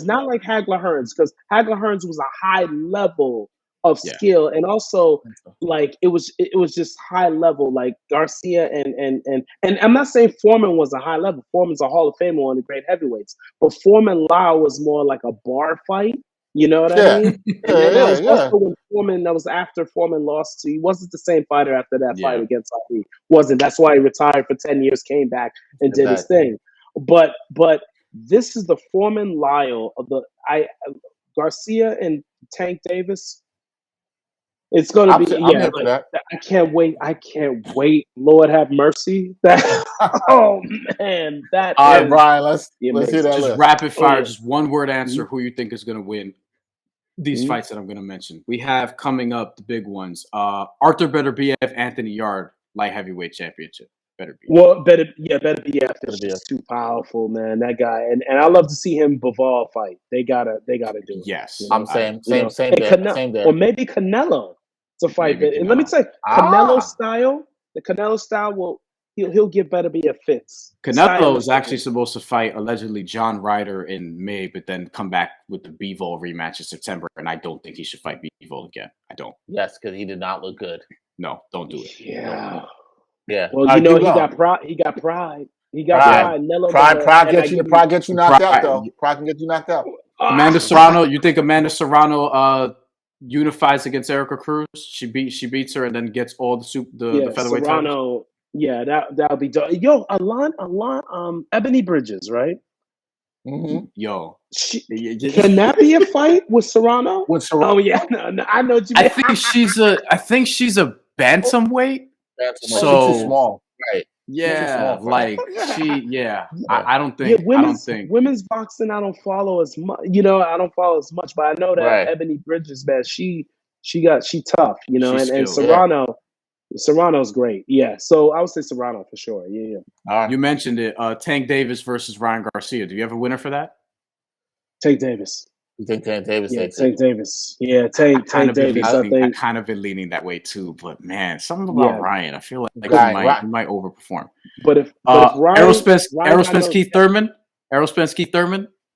not like Hagler Hearns, because Hagler Hearns was a high level of skill, and also it was just high level. Like Garcia and I'm not saying Foreman was a high level. Foreman's a Hall of Famer, one of the great heavyweights, but Foreman Lyle was more like a bar fight. You know what I mean? Also when Foreman, that was after Foreman lost to, he wasn't the same fighter after that fight against Ali. Wasn't. That's why he retired for 10 years, came back and did his thing. But this is the Foreman Lyle of Garcia and Tank Davis. It's going to be. I can't wait. Lord have mercy. Oh man, that. All right, Brian. Let's hear that. Just rapid fire. Just one word answer. Who you think is going to win these fights that I'm going to mention? We have coming up the big ones. Arthur Beterbiev, Anthony Yarde, light heavyweight championship. Better be. It's just too powerful, man. That guy, and I love to see him Bivol fight. They gotta do it. Yes, I'm saying same there. Or maybe Canelo to fight. And let me tell you, Canelo style. The Canelo style he'll give Beterbiev fits. Canelo is actually supposed to fight allegedly John Ryder in May, but then come back with the Bivol rematch in September. And I don't think he should fight Bivol again. I don't. Yes, because he did not look good. No, don't do it. Yeah. Yeah. Well, he got pride. He got pride. Pride gets you knocked out, though. Pride can get you knocked out. Amanda Serrano. You think Amanda Serrano unifies against Erica Cruz? She beats her and then gets all the featherweight Serrano. titles. Yeah, that'll be dope. Yo, Alon, Ebony Bridges, right? Mm-hmm. Yo, can that be a fight with Serrano? Oh yeah, no, I know what you mean. I think she's a bantamweight. So too small, right? Yeah, I don't think. Women's boxing, I don't follow as much. I don't follow as much, but I know that Ebony Bridges, man, she tough. And Serrano's great. Yeah, so I would say Serrano for sure. Yeah. You mentioned it. Tank Davis versus Ryan Garcia. Do you have a winner for that? Tank Davis. You think Tank Davis? Yeah, Tank Davis. Yeah, Tank Davis. I think I kind of been leaning that way too, but man, something about Ryan. I feel like he might overperform. But if Ryan, Errol Spence, Keith Thurman.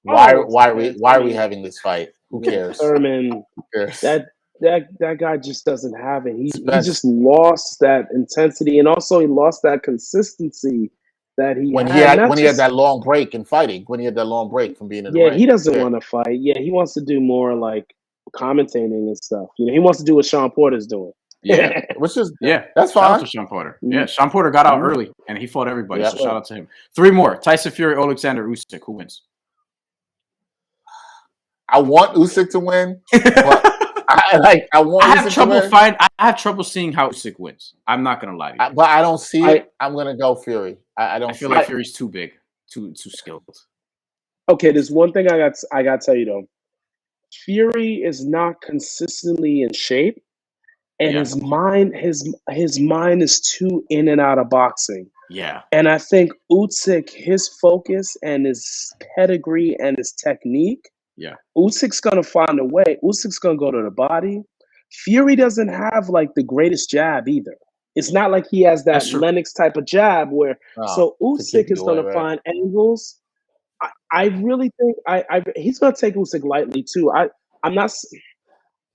Why are we having this fight? Who cares? Thurman. Who cares? That guy just doesn't have it. He just lost that intensity, and also he lost that consistency that he when had. He had that long break in fighting, when he had that long break from being in the ring. He doesn't want to fight. Yeah, he wants to do more like commentating and stuff. He wants to do what Sean Porter's doing. Yeah, which is Shout that's fine. out to Sean Porter. Yeah, Sean Porter got out early and he fought everybody. So shout out to him. 3 more: Tyson Fury, Alexander Usyk. Who wins? I want Usyk to win, but I have trouble seeing how Usyk wins. I'm not gonna lie to you, but I don't see it. I'm gonna go Fury. I feel like Fury's too big, too skilled. Okay, there's one thing I got to tell you though. Fury is not consistently in shape, and his mind is too in and out of boxing. Yeah, and I think Usyk, his focus and his pedigree and his technique. Yeah, Usyk's gonna find a way. Usyk's gonna go to the body. Fury doesn't have like the greatest jab either. It's not like he has that Lennox type of jab where. So Usyk is gonna find angles. I really think he's gonna take Usyk lightly too. I'm not.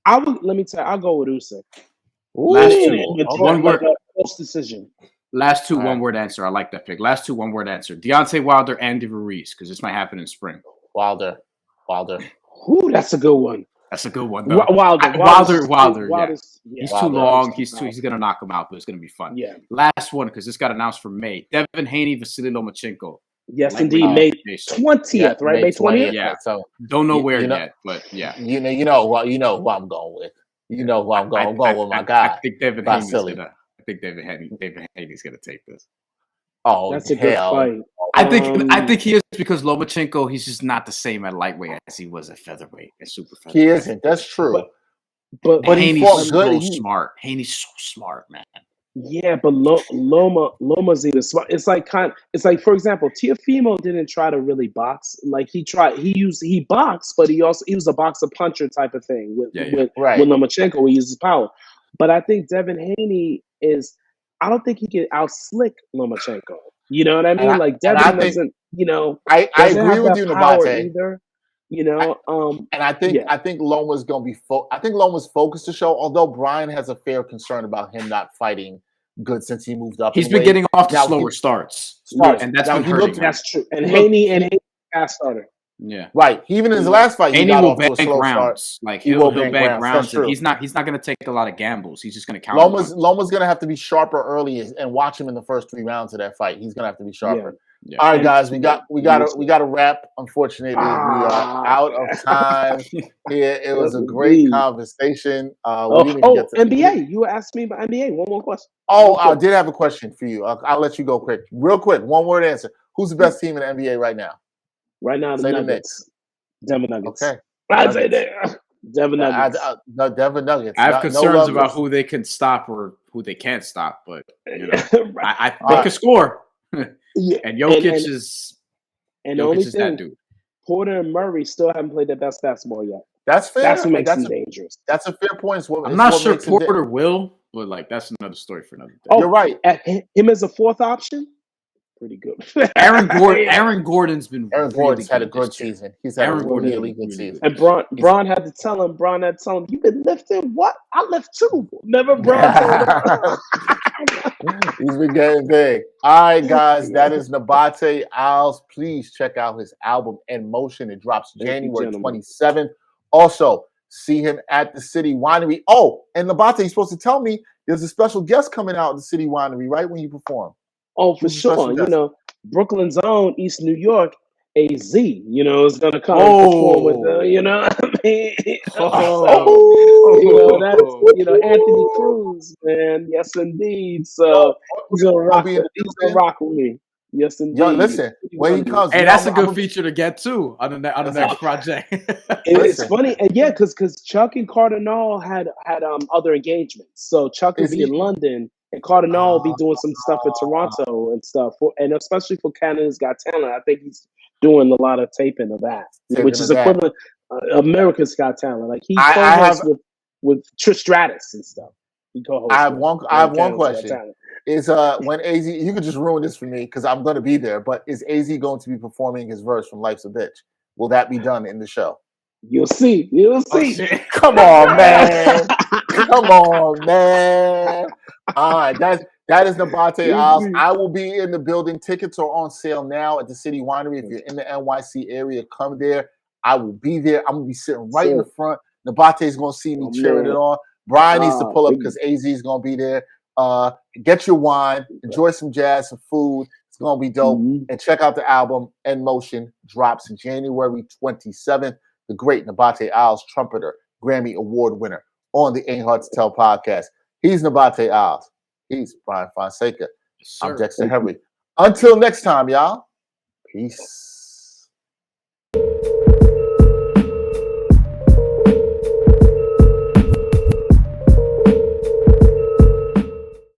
I would let me tell you. I'll go with Usyk. Last 2, one word. Close decision. Last 2, one word answer. I like that pick. Last 2, one word answer. Deontay Wilder, Andy Ruiz, because this might happen in spring. Wilder. Ooh, that's a good one. That's a good one. Wilder. Yeah. He's too long. He's gonna knock him out, but it's gonna be fun. Yeah. Last one, because this got announced for May. Devin Haney, Vasily Lomachenko. Yes, indeed. May 20th, right? May 20th. Yeah. So don't know where yet, but yeah. You know who I'm going with. You know who I'm going. I'm going with my guy. I think Devin Haney's gonna take this. Oh, that's a good fight. I think he is because Lomachenko, he's just not the same at lightweight as he was at featherweight and super featherweight. He isn't. That's true. But Haney's so smart. Haney's so smart, man. Yeah, but Loma's even smart. It's like for example, Teofimo didn't try to really box. Like he boxed, but he was a boxer puncher type of thing with Lomachenko. He uses power. But I think Devin Haney I don't think he can out-slick Lomachenko. You know what I mean? Devin doesn't, I agree with you, Nabate. Either, and I think Loma's going to be I think Loma's focused to show, although Brian has a fair concern about him not fighting good since he moved up. He's been getting off to slower starts. And that's been hurting him. That's true. And Haney fast starter. Yeah, right. Even in his last fight, he will bank rounds. Like he'll bank rounds. He's not going to take a lot of gambles. He's just going to count. Loma's going to have to be sharper early and watch him in the first 3 rounds of that fight. He's going to have to be sharper. Yeah. All right, guys, we got to wrap. Unfortunately, we are out of time. Here, it was a great conversation. NBA. You asked me about NBA. One more question. I did have a question for you. I'll let you go real quick. One word answer. Who's the best team in the NBA right now? Right now, the Nuggets. Denver Nuggets. Okay. I'd say that. Denver Nuggets. Denver Nuggets. I have concerns about who they can stop or who they can't stop, but they can score. And Jokic is that dude. Porter and Murray still haven't played their best basketball yet. That's fair. That's what makes them dangerous. That's a fair point. I'm not sure Porter will, but that's another story for another day. You're right. Him as a 4th option. Pretty good. Aaron Gordon's been. Aaron Gordon's had a good season. He's had a really good season. And Braun had to tell him. You've been lifting what? I lift too. Never Braun told him. He's been getting big. All right, guys, that is Nabate Isles. Please check out his album In Motion. It drops January 27th. Also, see him at the City Winery. Oh, and Nabate, you're supposed to tell me there's a special guest coming out at the City Winery right when you perform. Oh, for sure. Brooklyn's own East New York, AZ, is going to come and perform with what I mean? That's, Anthony Cruz, man. Yes, indeed. So he's going to rock with me. Yes, indeed. Yo, listen, when he comes. Hey, that's a good feature to get, too, on the next project. It's funny. And because Chuck and Cardinal had other engagements. So Chuck will be in London. And Cardinal will be doing some stuff in Toronto and stuff, and especially for Canada's Got Talent. I think he's doing a lot of taping of that, which is equivalent America's Got Talent. Like he co-hosts with Trish Stratus and stuff. He co-hosts. I have one question. Is when AZ, you could just ruin this for me because I'm going to be there. But is AZ going to be performing his verse from Life's a Bitch? Will that be done in the show? You'll see. Come on, man. All right, That is Nabate Isles. I will be in the building. Tickets are on sale now at the City Winery. If you're in the NYC area, come there. I will be there. I'm going to be sitting right in the front. Nabate's going to see me cheering it on. Brian needs to pull up because AZ is going to be there. Get your wine. Enjoy some jazz, some food. It's going to be dope. And check out the album, In Motion, drops January 27th. The great Nabate Isles trumpeter, Grammy Award winner on the Ain't Hard to Tell podcast. He's Nabate Isles. He's Brian Fonseca. I'm Dexter Henry. Until next time, y'all. Peace.